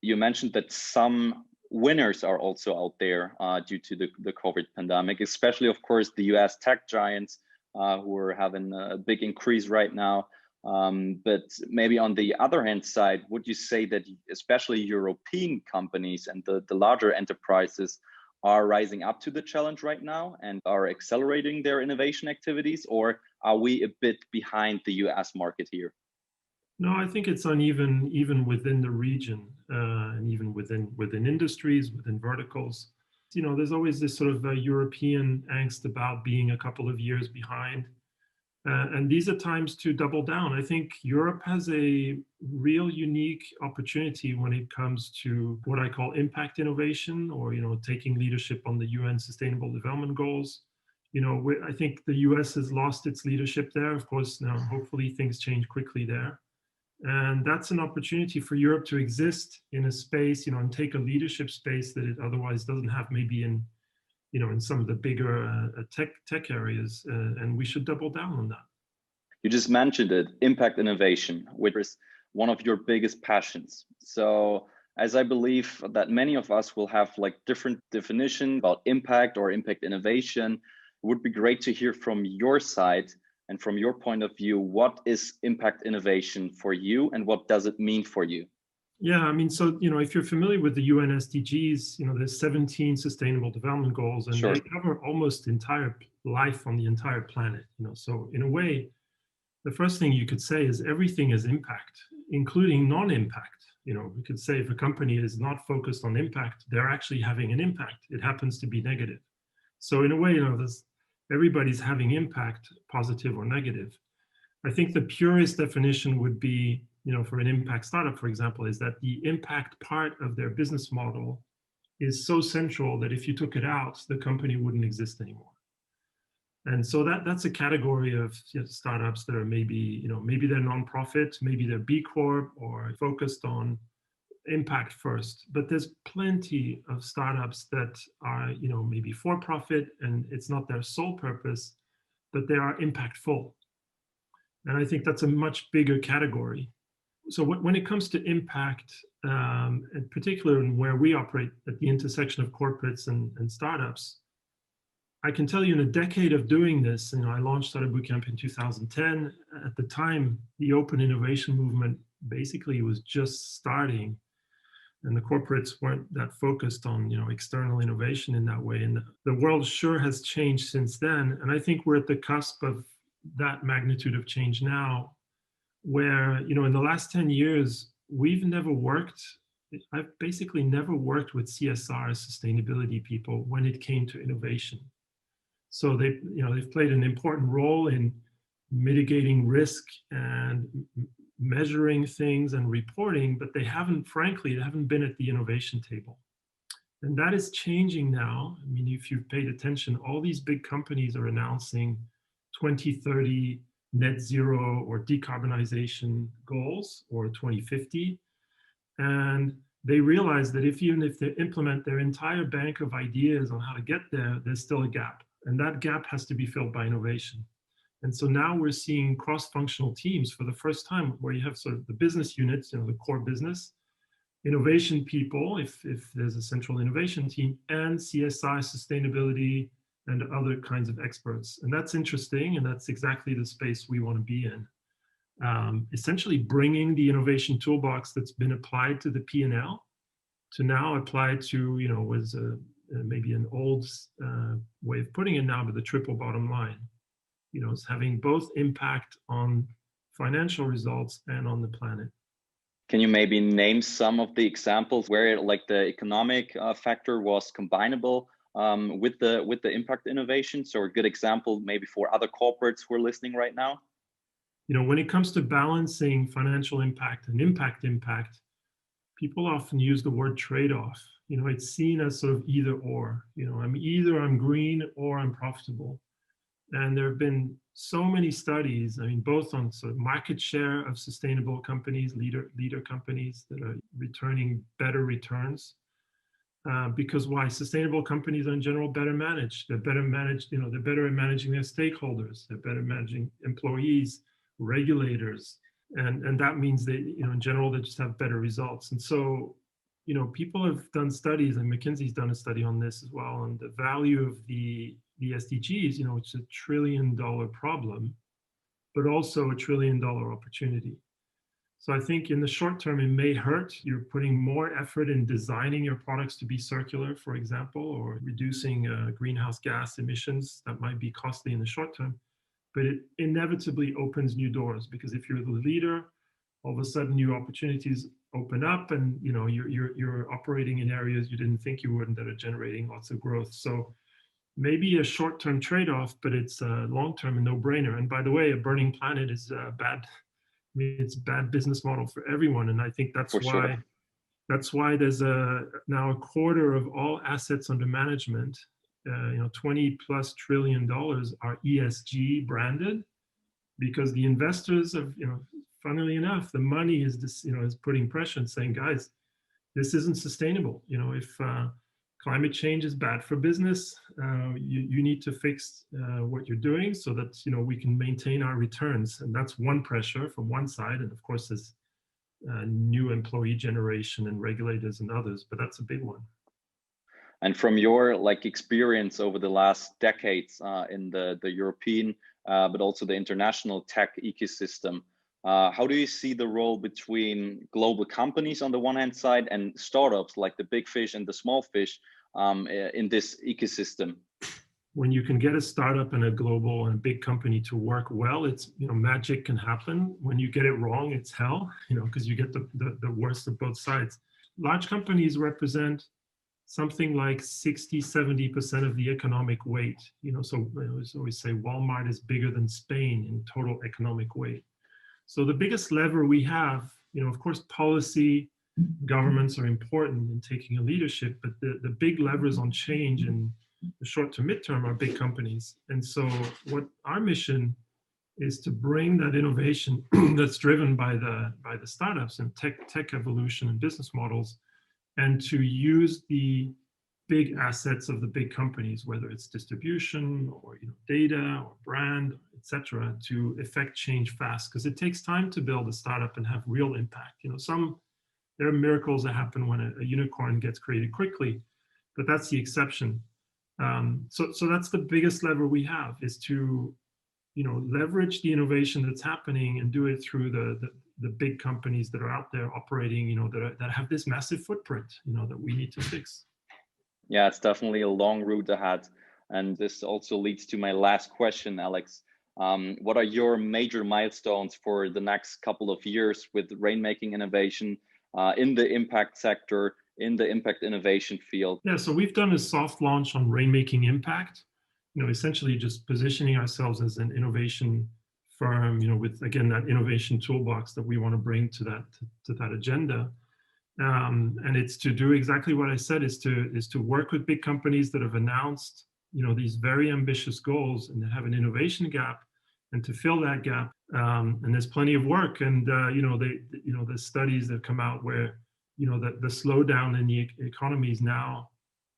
You mentioned that some winners are also out there due to the COVID pandemic, especially, of course, the US tech giants who are having a big increase right now. But maybe on the other hand side, would you say that especially European companies and the larger enterprises are rising up to the challenge right now and are accelerating their innovation activities, or are we a bit behind the US market here? No, I think it's uneven even within the region and even within industries, within verticals. You know, there's always this sort of European angst about being a couple of years behind. And these are times to double down. I think Europe has a real unique opportunity when it comes to what I call impact innovation, or, you know, taking leadership on the UN Sustainable Development Goals. I think the US has lost its leadership there. Of course, now hopefully things change quickly there. And that's an opportunity for Europe to exist in a space, and take a leadership space that it otherwise doesn't have, maybe in some of the bigger tech areas. And we should double down on that. You just mentioned it, impact innovation, which is one of your biggest passions. So as I believe that many of us will have like different definition about impact or impact innovation, it would be great to hear from your side and from your point of view, what is impact innovation for you and what does it mean for you? Yeah, so, if you're familiar with the UN SDGs, there's 17 sustainable development goals, and Sure. They cover almost entire life on the entire planet, So in a way, the first thing you could say is everything is impact, including non-impact. We could say if a company is not focused on impact, they're actually having an impact. It happens to be negative. So in a way, everybody's having impact, positive or negative. I think the purest definition would be, for an impact startup, for example, is that the impact part of their business model is so central that if you took it out, the company wouldn't exist anymore. And so that's a category of startups that are maybe they're nonprofit, maybe they're B Corp or focused on impact first. But there's plenty of startups that are, maybe for profit and it's not their sole purpose, but they are impactful. And I think that's a much bigger category. So when it comes to impact, in particular in where we operate at the intersection of corporates and startups, I can tell you in a decade of doing this, I launched Startupbootcamp in 2010. At the time, the open innovation movement basically was just starting, and the corporates weren't that focused on, external innovation in that way. And the world sure has changed since then. And I think we're at the cusp of that magnitude of change now, where, in the last 10 years, I've basically never worked with CSR, sustainability people, when it came to innovation. So they've played an important role in mitigating risk and measuring things and reporting, but they haven't been at the innovation table. And that is changing now. If you've paid attention, all these big companies are announcing 2030 net zero or decarbonization goals, or 2050. And they realize that even if they implement their entire bank of ideas on how to get there, there's still a gap. And that gap has to be filled by innovation. And so now we're seeing cross-functional teams for the first time, where you have sort of the business units, the core business, innovation people, if there's a central innovation team, and CSI, sustainability, and other kinds of experts. And that's interesting, and that's exactly the space we want to be in. Essentially bringing the innovation toolbox that's been applied to the P&L to now apply to, was maybe an old way of putting it now, but the triple bottom line. It's having both impact on financial results and on the planet. Can you maybe name some of the examples where the economic factor was combinable with the impact innovation? So a good example maybe for other corporates who are listening right now. When it comes to balancing financial impact and impact, people often use the word trade-off. It's seen as sort of either or. I'm green or I'm profitable. And there have been so many studies, both on sort of market share of sustainable companies, leader companies that are returning better returns. Because why? Sustainable companies are in general better managed. They're better managed, they're better at managing their stakeholders. They're better managing employees, regulators. And that means that, in general, they just have better results. And so, people have done studies, and McKinsey's done a study on this as well, on the value of the SDGs, it's $1 trillion problem, but also $1 trillion opportunity. So I think in the short term, it may hurt. You're putting more effort in designing your products to be circular, for example, or reducing greenhouse gas emissions. That might be costly in the short term, but it inevitably opens new doors, because if you're the leader, all of a sudden new opportunities open up, and you're operating in areas you didn't think you would, and that are generating lots of growth. So maybe a short-term trade-off, but it's long-term a no-brainer. And by the way, a burning planet is bad. It's a bad business model for everyone, and I think that's why there's now a quarter of all assets under management $20+ trillion are ESG branded, because the investors have, funnily enough, the money is this, is putting pressure and saying, guys, this isn't sustainable. If climate change is bad for business, you need to fix what you're doing so that we can maintain our returns. And that's one pressure from one side, and of course there's new employee generation and regulators and others, but that's a big one. And from your experience over the last decades in the European, but also the international tech ecosystem, how do you see the role between global companies on the one hand side and startups like the big fish and the small fish in this ecosystem? When you can get a startup and a global and a big company to work well, it's, magic can happen. When you get it wrong, it's hell, because you get the worst of both sides. Large companies represent something like 60-70% of the economic weight. So I always say Walmart is bigger than Spain in total economic weight. So the biggest lever we have, of course, policy, governments are important in taking a leadership, but the big levers on change in the short to midterm are big companies. And so what our mission is to bring that innovation that's driven by the startups and tech evolution and business models, and to use the big assets of the big companies, whether it's distribution or data or brand, etc., to effect change fast, because it takes time to build a startup and have real impact. There are miracles that happen when a unicorn gets created quickly, but that's the exception. So that's the biggest lever we have, is to leverage the innovation that's happening and do it through the big companies that are out there operating, that have this massive footprint, that we need to fix. Yeah, it's definitely a long route ahead. And this also leads to my last question, Alex. What are your major milestones for the next couple of years with Rainmaking innovation in the impact sector, in the impact innovation field? Yeah, so we've done a soft launch on Rainmaking Impact, essentially just positioning ourselves as an innovation firm, with, again, that innovation toolbox that we want to bring to that agenda. And it's to do exactly what I said, is to work with big companies that have announced, these very ambitious goals and that have an innovation gap, and to fill that gap. And there's plenty of work, and the studies that come out where the slowdown in the economies now,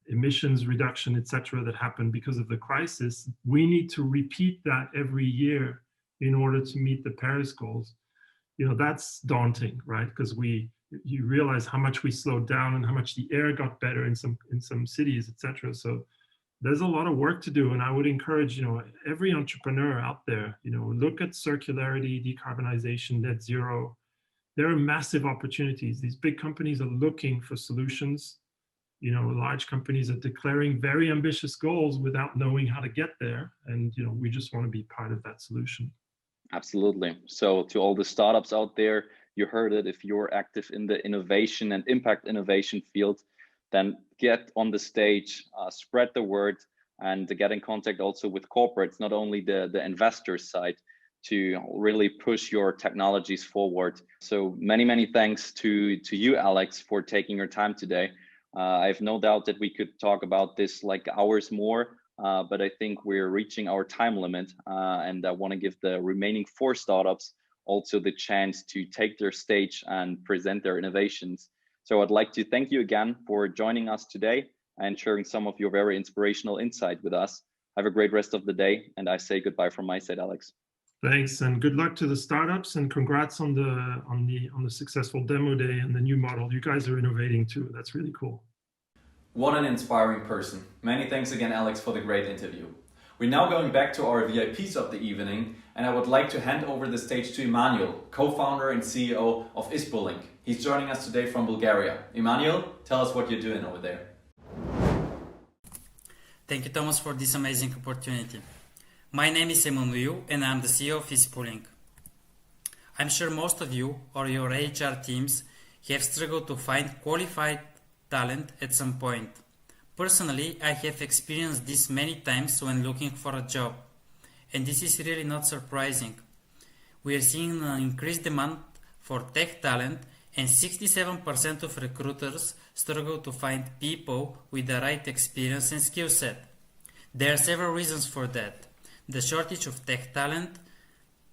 emissions reduction, etc., that happened because of the crisis, we need to repeat that every year in order to meet the Paris goals. That's daunting, right? Because you realize how much we slowed down and how much the air got better in some cities, etc. So there's a lot of work to do, and I would encourage every entrepreneur out there, look at circularity, decarbonization, net zero. There are massive opportunities. These big companies are looking for solutions. Large companies are declaring very ambitious goals without knowing how to get there, and we just want to be part of that solution. Absolutely. So to all the startups out there, you heard it. If you're active in the innovation and impact innovation field, then get on the stage, spread the word, and get in contact also with corporates, not only the investor side, to really push your technologies forward. So many thanks to you, Alex, for taking your time today. I have no doubt that we could talk about this like hours more, but I think we're reaching our time limit, and I want to give the remaining 4 startups also the chance to take their stage and present their innovations. So I'd like to thank you again for joining us today and sharing some of your very inspirational insight with us. Have a great rest of the day, and I say goodbye from my side, Alex. Thanks, and good luck to the startups, and congrats on the successful demo day and the new model. You guys are innovating too. That's really cool. What an inspiring person. Many thanks again, Alex, for the great interview. We're now going back to our VIPs of the evening, and I would like to hand over the stage to Emmanuel, co-founder and CEO of Ispolink. He's joining us today from Bulgaria. Emmanuel, tell us what you're doing over there. Thank you, Thomas, for this amazing opportunity. My name is Emmanuel, and I'm the CEO of Ispolink. I'm sure most of you or your HR teams have struggled to find qualified talent at some point. Personally, I have experienced this many times when looking for a job, and this is really not surprising. We are seeing an increased demand for tech talent, and 67% of recruiters struggle to find people with the right experience and skill set. There are several reasons for that. The shortage of tech talent,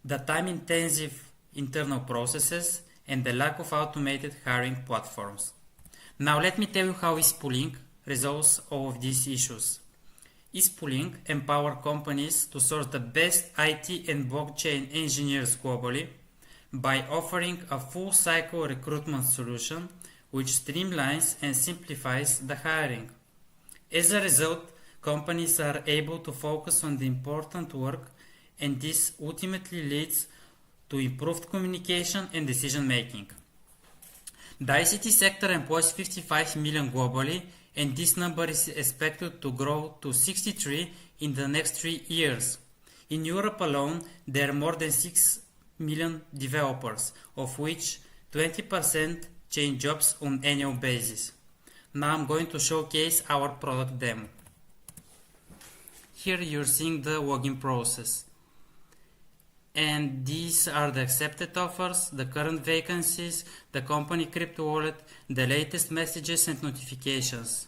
the time-intensive internal processes, and the lack of automated hiring platforms. Now let me tell you how Ispolink resolves all of these issues. Ispolink empowers companies to source the best IT and blockchain engineers globally by offering a full-cycle recruitment solution which streamlines and simplifies the hiring. As a result, companies are able to focus on the important work, and this ultimately leads to improved communication and decision making. The ICT sector employs 55 million globally, and this number is expected to grow to 63 in the next 3 years. In Europe alone, there are more than 6 million developers, of which 20% change jobs on an annual basis. Now I'm going to showcase our product demo. Here you're seeing the login process. And these are the accepted offers, the current vacancies, the company crypto wallet, the latest messages and notifications.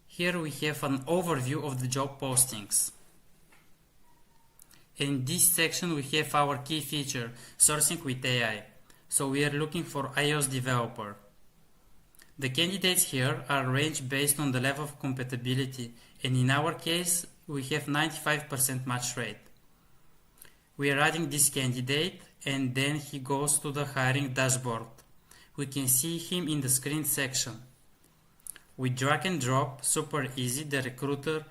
Here we have an overview of the job postings. In this section we have our key feature, sourcing with AI. So we are looking for iOS developer. The candidates here are ranged based on the level of compatibility, and in our case we have 95% match rate. We are adding this candidate, and then he goes to the hiring dashboard. We can see him in the screen section. With drag and drop, super easy, the recruiter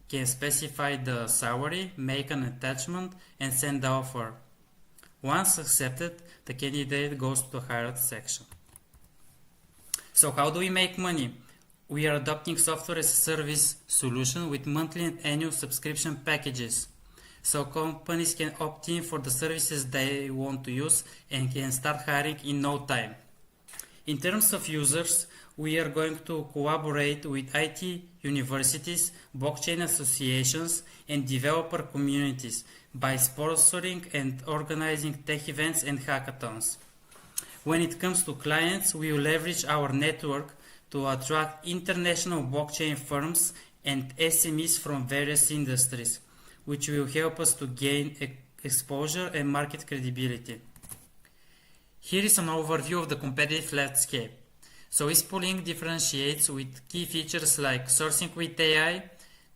can specify the salary, make an attachment, and send the offer. Once accepted, the candidate goes to the hired section. So how do we make money? We are adopting software as a service solution with monthly and annual subscription packages. So companies can opt in for the services they want to use and can start hiring in no time. In terms of users, we are going to collaborate with IT universities, blockchain associations, and developer communities by sponsoring and organizing tech events and hackathons. When it comes to clients, we will leverage our network to attract international blockchain firms and SMEs from various industries, which will help us to gain exposure and market credibility. Here is an overview of the competitive landscape. So Ispolink differentiates with key features like sourcing with AI,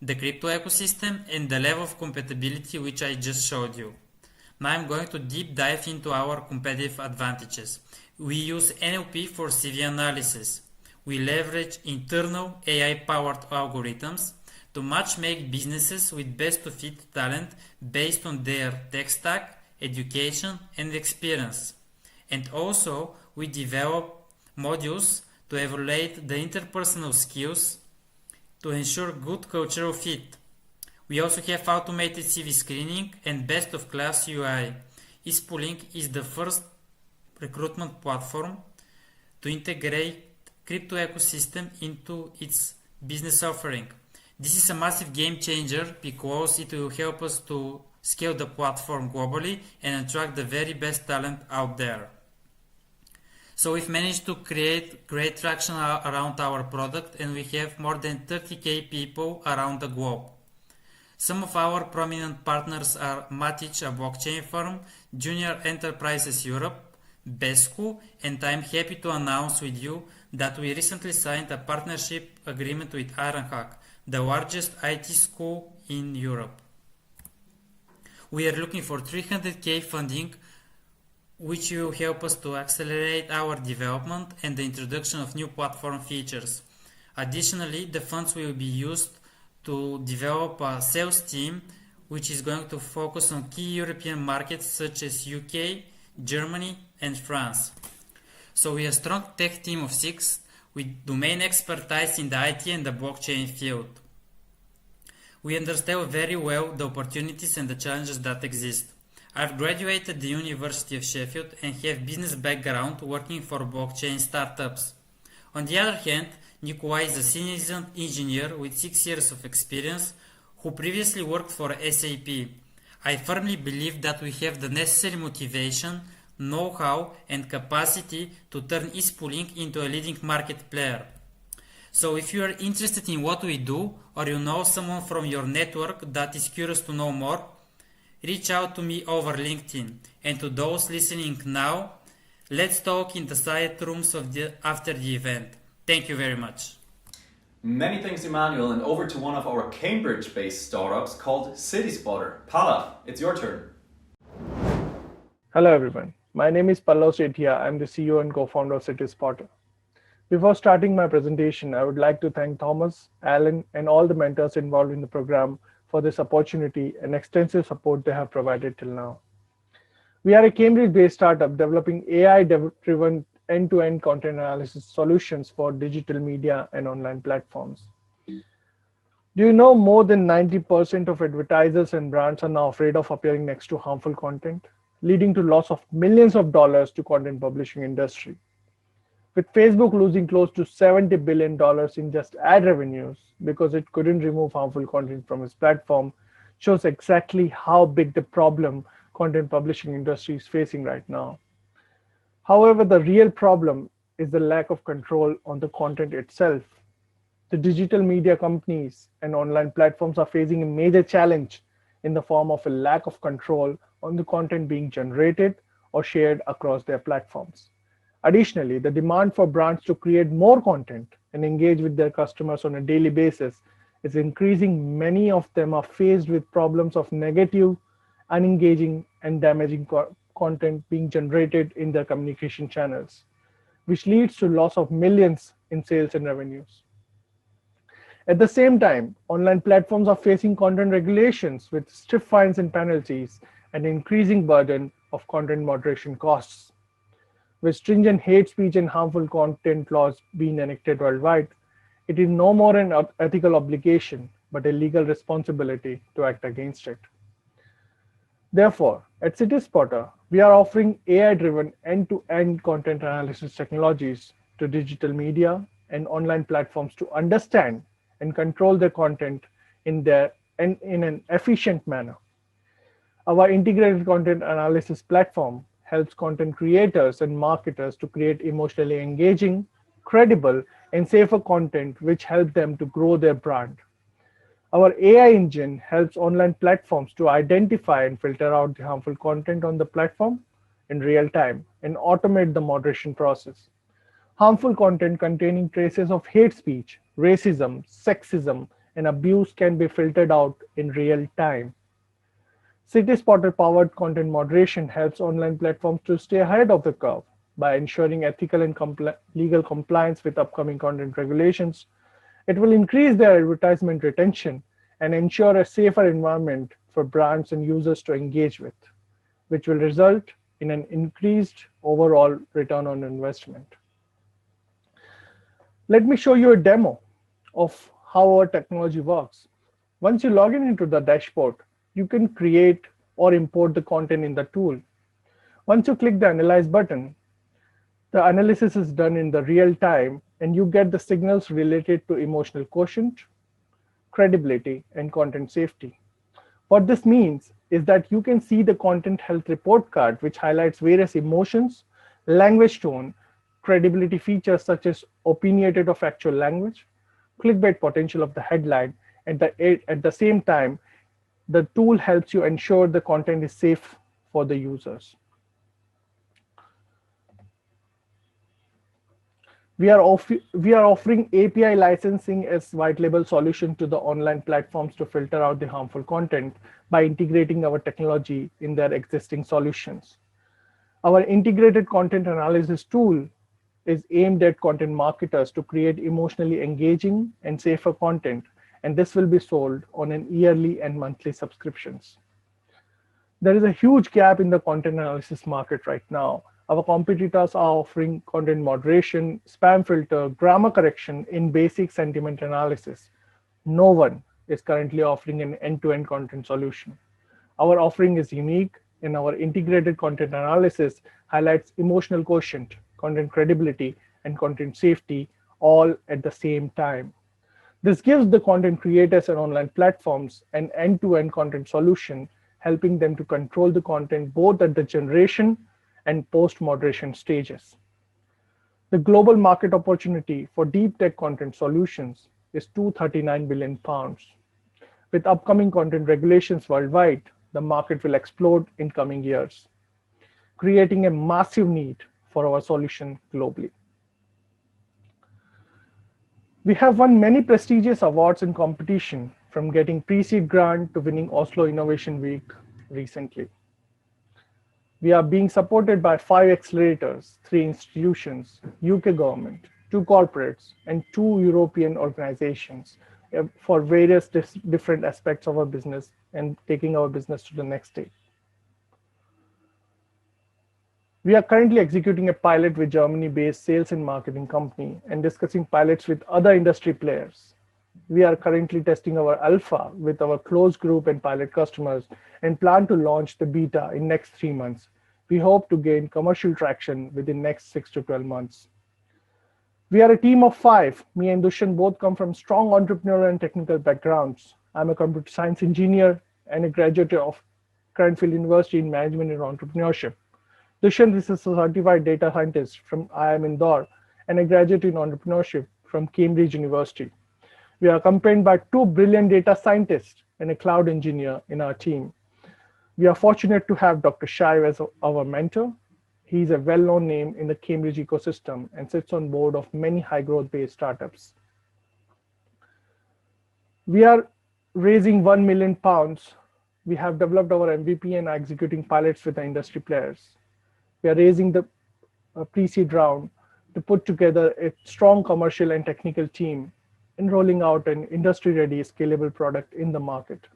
the crypto ecosystem, and the level of compatibility which I just showed you. Now I'm going to deep dive into our competitive advantages. We use NLP for CV analysis. We leverage internal AI-powered algorithms to match-make businesses with best-to-fit talent based on their tech stack, education, and experience. And also, we develop modules to evaluate the interpersonal skills to ensure good cultural fit. We also have automated CV screening and best-of-class UI. Ispolink is the first recruitment platform to integrate crypto ecosystem into its business offering. This is a massive game changer because it will help us to scale the platform globally and attract the very best talent out there. So we've managed to create great traction around our product, and we have more than 30,000 people around the globe. Some of our prominent partners are Matic, a blockchain firm, Junior Enterprises Europe, Besco, and I'm happy to announce with you that we recently signed a partnership agreement with Ironhack, the largest IT school in Europe. We are looking for 300,000 funding, which will help us to accelerate our development and the introduction of new platform features. Additionally, the funds will be used to develop a sales team which is going to focus on key European markets such as UK, Germany, and France. So we are a strong tech team of 6 with domain expertise in the IT and the blockchain field. We understand very well the opportunities and the challenges that exist. I've graduated the University of Sheffield and have business background working for blockchain startups. On the other hand, Nikolai is a seasoned engineer with 6 years of experience who previously worked for SAP. I firmly believe that we have the necessary motivation, know-how, and capacity to turn Ispolink into a leading market player. So if you are interested in what we do, or you know someone from your network that is curious to know more, reach out to me over LinkedIn. And to those listening now, let's talk in the side rooms after the event. Thank you very much. Many thanks, Emmanuel, and over to one of our Cambridge-based startups called Citispotter. Pallav, it's your turn. Hello everyone, my name is Pallav Sethia. I'm the CEO and co-founder of Citispotter. Before starting my presentation, I would like to thank Thomas, Alan, and all the mentors involved in the program for this opportunity and extensive support they have provided till now. We are a Cambridge-based startup developing AI-driven end-to-end content analysis solutions for digital media and online platforms. Do you know more than 90% of advertisers and brands are now afraid of appearing next to harmful content, leading to loss of millions of dollars to content publishing industry? With Facebook losing close to $70 billion in just ad revenues because it couldn't remove harmful content from its platform, shows exactly how big the problem content publishing industry is facing right now. However, the real problem is the lack of control on the content itself. The digital media companies and online platforms are facing a major challenge in the form of a lack of control on the content being generated or shared across their platforms. Additionally, the demand for brands to create more content and engage with their customers on a daily basis is increasing. Many of them are faced with problems of negative, unengaging, and damaging content being generated in their communication channels, which leads to loss of millions in sales and revenues. At the same time, online platforms are facing content regulations with stiff fines and penalties and increasing burden of content moderation costs. With stringent hate speech and harmful content laws being enacted worldwide, it is no more an ethical obligation, but a legal responsibility to act against it. Therefore, at Citispotter, we are offering AI-driven end-to-end content analysis technologies to digital media and online platforms to understand and control their content in an efficient manner. Our integrated content analysis platform helps content creators and marketers to create emotionally engaging, credible, and safer content which help them to grow their brand. Our AI engine helps online platforms to identify and filter out the harmful content on the platform in real time and automate the moderation process. Harmful content containing traces of hate speech, racism, sexism, and abuse can be filtered out in real time. Citispotter-powered content moderation helps online platforms to stay ahead of the curve by ensuring ethical and legal compliance with upcoming content regulations. It will increase their advertisement retention and ensure a safer environment for brands and users to engage with, which will result in an increased overall return on investment. Let me show you a demo of how our technology works. Once you log in into the dashboard, you can create or import the content in the tool. Once you click the Analyze button, the analysis is done in the real time and you get the signals related to emotional quotient, credibility, and content safety. What this means is that you can see the content health report card, which highlights various emotions, language tone, credibility features such as opinionated or factual language, clickbait potential of the headline, and at the same time, the tool helps you ensure the content is safe for the users. We are offering API licensing as white label solution to the online platforms to filter out the harmful content by integrating our technology in their existing solutions. Our integrated content analysis tool is aimed at content marketers to create emotionally engaging and safer content, and this will be sold on an yearly and monthly subscriptions. There is a huge gap in the content analysis market right now. Our competitors are offering content moderation, spam filter, grammar correction in basic sentiment analysis. No one is currently offering an end-to-end content solution. Our offering is unique, and our integrated content analysis highlights emotional quotient, content credibility, and content safety all at the same time. This gives the content creators and online platforms an end-to-end content solution, helping them to control the content both at the generation and post-moderation stages. The global market opportunity for deep tech content solutions is £239 billion. With upcoming content regulations worldwide, the market will explode in coming years, creating a massive need for our solution globally. We have won many prestigious awards in competition, from getting pre-seed grant to winning Oslo Innovation Week recently. We are being supported by 5 accelerators, 3 institutions, UK government, 2 corporates, and 2 European organizations for various different aspects of our business and taking our business to the next stage. We are currently executing a pilot with Germany-based sales and marketing company and discussing pilots with other industry players. We are currently testing our alpha with our closed group and pilot customers and plan to launch the beta in next 3 months. We hope to gain commercial traction within next 6 to 12 months. We are a team of 5. Me and Dushyant both come from strong entrepreneurial and technical backgrounds. I'm a computer science engineer and a graduate of Cranfield University in Management and Entrepreneurship. Dushyant is a certified data scientist from IIM Indore and a graduate in entrepreneurship from Cambridge University. We are accompanied by 2 brilliant data scientists and a cloud engineer in our team. We are fortunate to have Dr. Shive as our mentor. He's a well-known name in the Cambridge ecosystem and sits on board of many high-growth based startups. We are raising £1 million. We have developed our MVP and are executing pilots with the industry players. We are raising the pre-seed round to put together a strong commercial and technical team and rolling out an industry-ready scalable product in the market.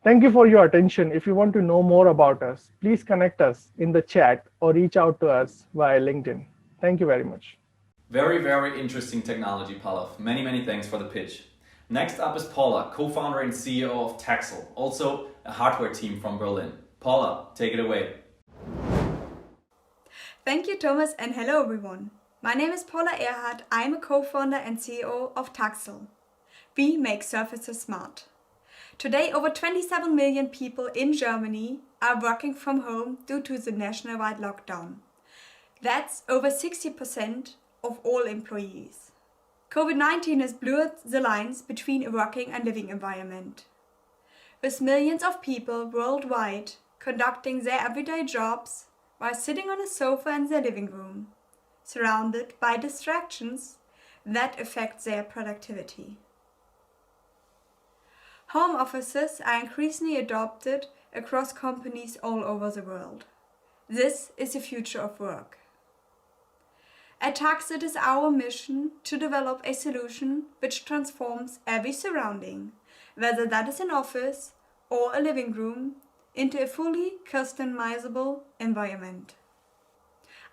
Thank you for your attention. If you want to know more about us, please connect us in the chat or reach out to us via LinkedIn. Thank you very much. Very, very interesting technology, Pallav. Many, many thanks for the pitch. Next up is Paula, co-founder and CEO of Taxel, also a hardware team from Berlin. Paula, take it away. Thank you, Thomas, and hello, everyone. My name is Paula Erhardt. I am a co-founder and CEO of Taxel. We make surfaces smart. Today, over 27 million people in Germany are working from home due to the nationwide lockdown. That's over 60% of all employees. COVID-19 has blurred the lines between a working and living environment. With millions of people worldwide conducting their everyday jobs while sitting on a sofa in their living room, surrounded by distractions that affect their productivity. Home offices are increasingly adopted across companies all over the world. This is the future of work. At Taxel, it is our mission to develop a solution which transforms every surrounding, whether that is an office or a living room, into a fully customizable environment.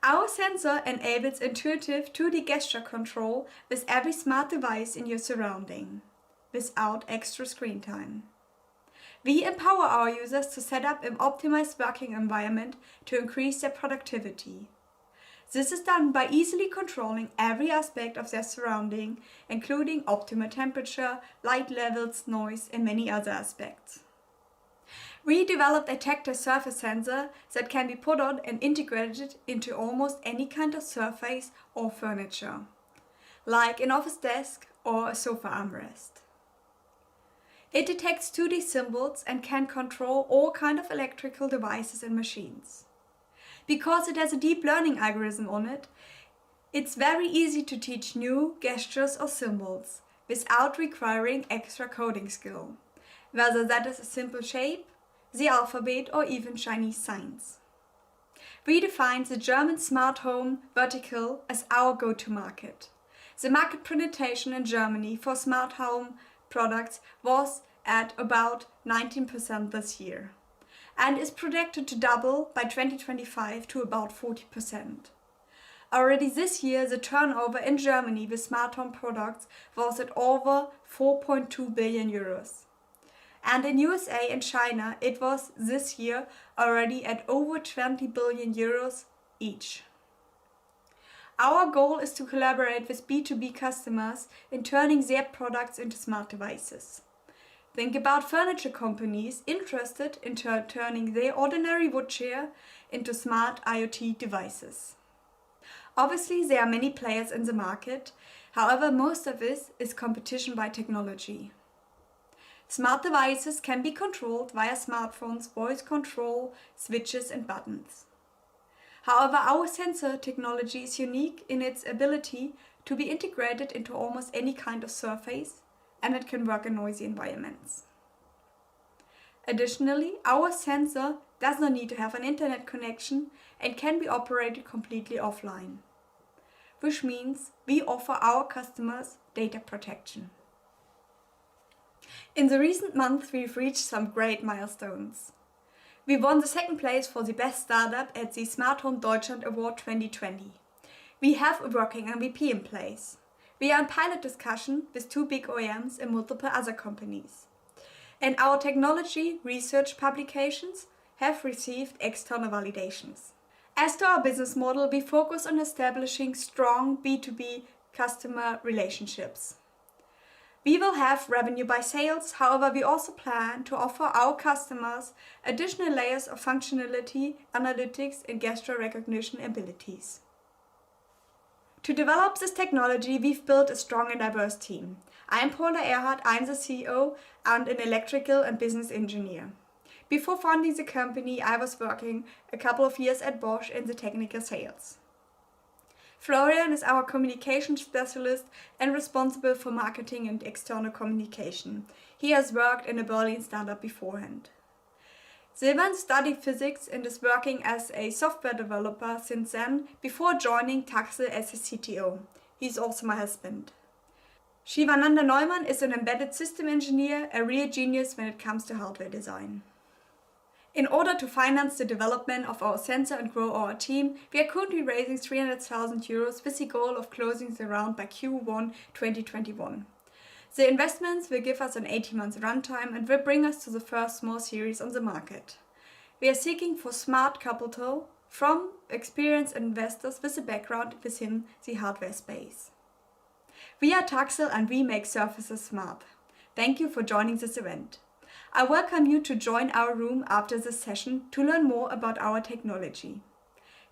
Our sensor enables intuitive 2D gesture control with every smart device in your surrounding, without extra screen time. We empower our users to set up an optimized working environment to increase their productivity. This is done by easily controlling every aspect of their surrounding, including optimal temperature, light levels, noise, and many other aspects. We developed a tactile surface sensor that can be put on and integrated into almost any kind of surface or furniture, like an office desk or a sofa armrest. It detects 2D symbols and can control all kinds of electrical devices and machines. Because it has a deep learning algorithm on it, it's very easy to teach new gestures or symbols without requiring extra coding skill, whether that is a simple shape, the alphabet, or even Chinese signs. We defined the German smart home vertical as our go-to market. The market penetration in Germany for smart home products was at about 19% this year and is projected to double by 2025 to about 40%. Already this year, the turnover in Germany with smart home products was at over 4.2 billion euros. And in USA and China, it was this year already at over 20 billion euros each. Our goal is to collaborate with B2B customers in turning their products into smart devices. Think about furniture companies interested in turning their ordinary wood chair into smart IoT devices. Obviously, there are many players in the market. However, most of this is competition by technology. Smart devices can be controlled via smartphones, voice control, switches and buttons. However, our sensor technology is unique in its ability to be integrated into almost any kind of surface, and it can work in noisy environments. Additionally, our sensor does not need to have an internet connection and can be operated completely offline, which means we offer our customers data protection. In the recent months, we've reached some great milestones. We won the second place for the best startup at the Smart Home Deutschland Award 2020. We have a working MVP in place. We are in pilot discussion with 2 big OEMs and multiple other companies. And our technology research publications have received external validations. As to our business model, we focus on establishing strong B2B customer relationships. We will have revenue by sales, however, we also plan to offer our customers additional layers of functionality, analytics, and gesture recognition abilities. To develop this technology, we've built a strong and diverse team. I'm Paula Erhardt, I'm the CEO and an electrical and business engineer. Before founding the company, I was working a couple of years at Bosch in the technical sales. Florian is our communication specialist and responsible for marketing and external communication. He has worked in a Berlin startup beforehand. Silvan studied physics and is working as a software developer since then, before joining Taxel as a CTO. He's also my husband. Shivananda Neumann is an embedded system engineer, a real genius when it comes to hardware design. In order to finance the development of our sensor and grow our team, we are currently raising 300,000 euros with the goal of closing the round by Q1 2021. The investments will give us an 18-month runtime and will bring us to the first small series on the market. We are seeking for smart capital from experienced investors with a background within the hardware space. We are Taxel and we make surfaces smart. Thank you for joining this event. I welcome you to join our room after this session to learn more about our technology.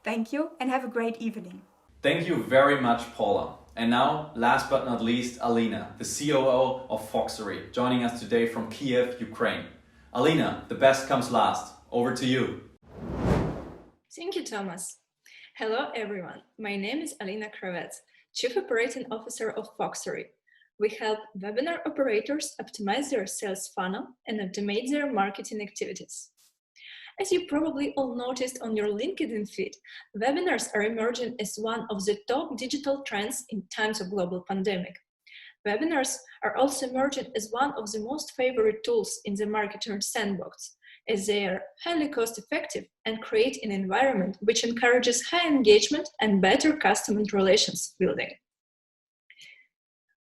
Thank you and have a great evening. Thank you very much, Paula. And now, last but not least, Alina, the COO of Foxery, joining us today from Kiev, Ukraine. Alina, the best comes last. Over to you. Thank you, Thomas. Hello, everyone. My name is Alina Kravets, Chief Operating Officer of Foxery. We help webinar operators optimize their sales funnel and automate their marketing activities. As you probably all noticed on your LinkedIn feed, webinars are emerging as one of the top digital trends in times of global pandemic. Webinars are also emerging as one of the most favorite tools in the marketer sandbox, as they are highly cost-effective and create an environment which encourages high engagement and better customer relations building.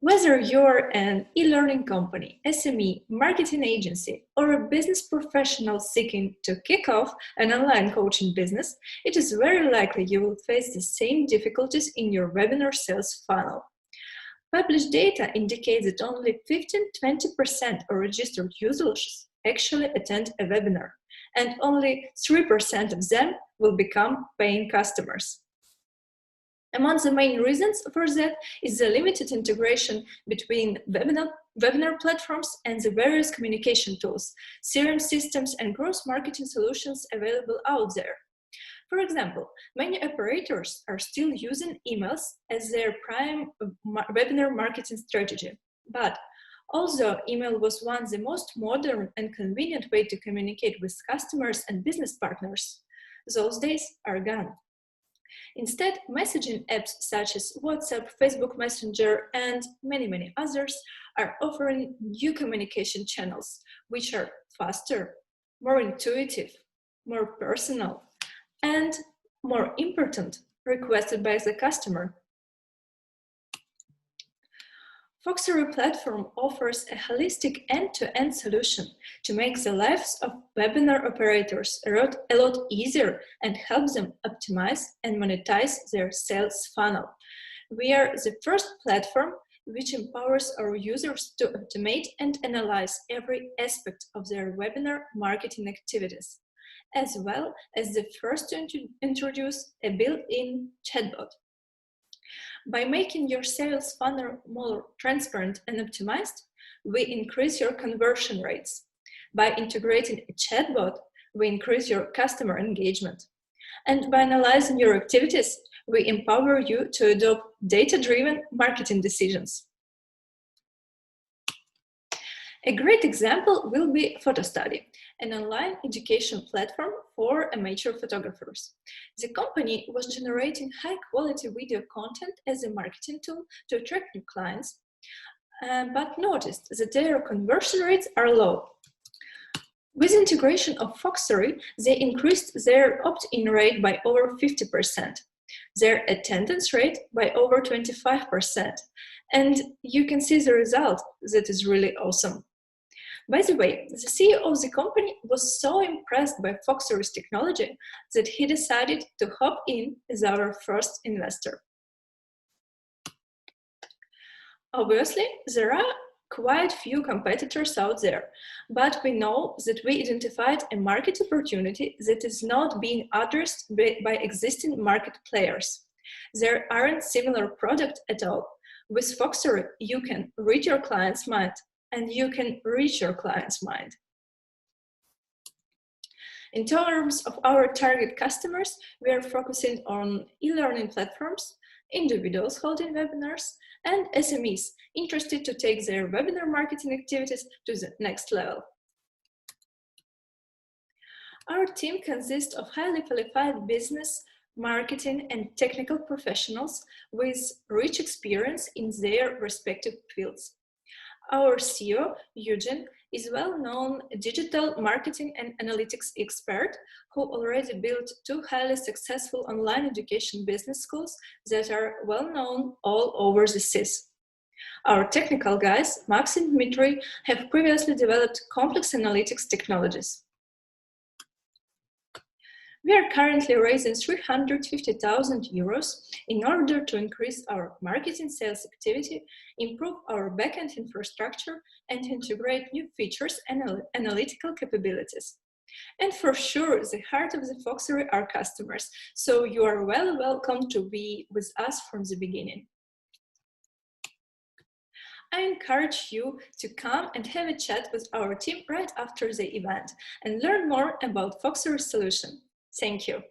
Whether you're an e-learning company, SME, marketing agency, or a business professional seeking to kick off an online coaching business, it is very likely you will face the same difficulties in your webinar sales funnel. Published data indicates that only 15–20% of registered users actually attend a webinar, and only 3% of them will become paying customers. Among the main reasons for that is the limited integration between webinar platforms and the various communication tools, CRM systems, and growth marketing solutions available out there. For example, many operators are still using emails as their prime webinar marketing strategy. But although email was once the most modern and convenient way to communicate with customers and business partners, those days are gone. Instead, messaging apps such as WhatsApp, Facebook Messenger, and many others are offering new communication channels, which are faster, more intuitive, more personal, and more important, requested by the customer. Foxery platform offers a holistic end-to-end solution to make the lives of webinar operators a lot easier and help them optimize and monetize their sales funnel. We are the first platform which empowers our users to automate and analyze every aspect of their webinar marketing activities, as well as the first to introduce a built-in chatbot By making your sales funnel more transparent and optimized, we increase your conversion rates. By integrating a chatbot, we increase your customer engagement. And by analyzing your activities, we empower you to adopt data-driven marketing decisions. A great example will be PhotoStudy, an online education platform for amateur photographers. The company was generating high-quality video content as a marketing tool to attract new clients, but noticed that their conversion rates are low. With integration of Foxery, they increased their opt-in rate by over 50%, their attendance rate by over 25%, and you can see the result. That is really awesome. By the way, the CEO of the company was so impressed by Foxery's technology that he decided to hop in as our first investor. Obviously, there are quite few competitors out there, but we know that we identified a market opportunity that is not being addressed by existing market players. There aren't similar products at all. With Foxery, you can read your client's mind, and you can reach your client's mind. In terms of our target customers, we are focusing on e-learning platforms, individuals holding webinars, and SMEs interested to take their webinar marketing activities to the next level. Our team consists of highly qualified business, marketing, and technical professionals with rich experience in their respective fields. Our CEO, Eugen, is a well-known digital marketing and analytics expert who already built 2 highly successful online education business schools that are well-known all over the seas. Our technical guys, Max and Dmitry, have previously developed complex analytics technologies. We are currently raising 350,000 euros in order to increase our marketing sales activity, improve our backend infrastructure, and integrate new features and analytical capabilities. And for sure, the heart of the Foxery are customers, so you are well welcome to be with us from the beginning. I encourage you to come and have a chat with our team right after the event and learn more about Foxery's solution. Thank you.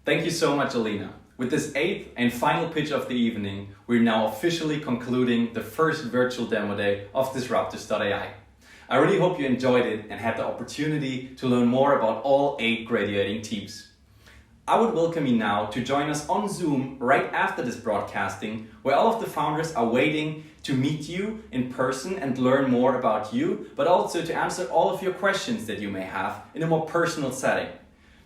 Thank you so much, Alina. With this 8th and final pitch of the evening, we're now officially concluding the first virtual demo day of DISRUPTORS.ai. I really hope you enjoyed it and had the opportunity to learn more about all 8 graduating teams. I would welcome you now to join us on Zoom right after this broadcasting, where all of the founders are waiting to meet you in person and learn more about you, but also to answer all of your questions that you may have in a more personal setting.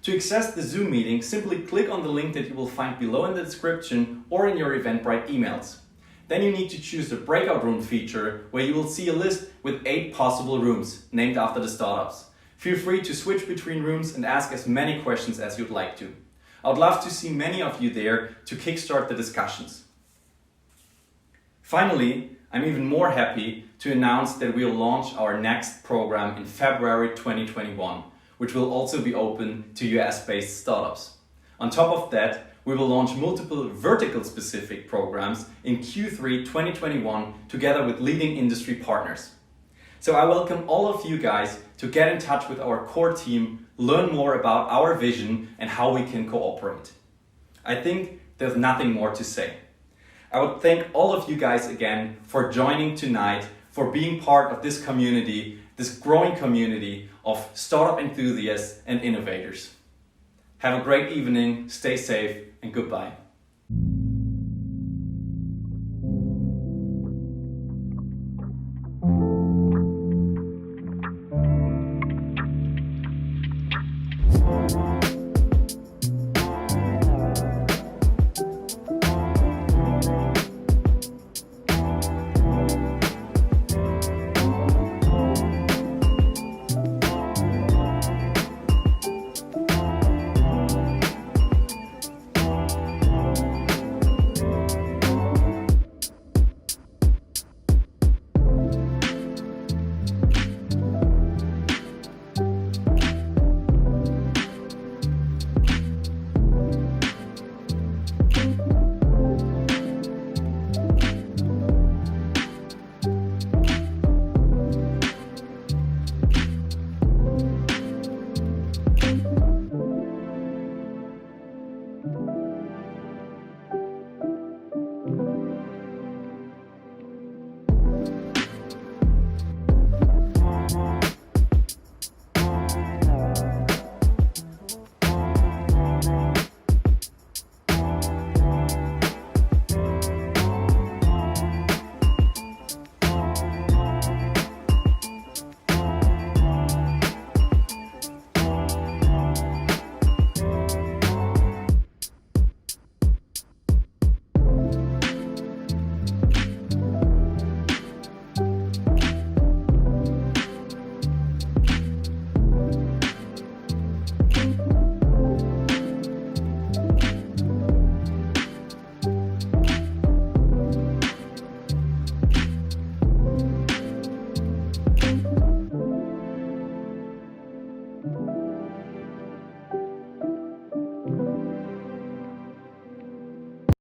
To access the Zoom meeting, simply click on the link that you will find below in the description or in your Eventbrite emails. Then you need to choose the breakout room feature, where you will see a list with 8 possible rooms named after the startups. Feel free to switch between rooms and ask as many questions as you'd like to. I would love to see many of you there to kickstart the discussions. Finally, I'm even more happy to announce that we'll launch our next program in February 2021. Which will also be open to US-based startups. On top of that, we will launch multiple vertical-specific programs in Q3 2021 together with leading industry partners. So I welcome all of you guys to get in touch with our core team, learn more about our vision and how we can cooperate. I think there's nothing more to say. I would thank all of you guys again for joining tonight, for being part of this community, this growing community of startup enthusiasts and innovators. Have a great evening, stay safe, and goodbye.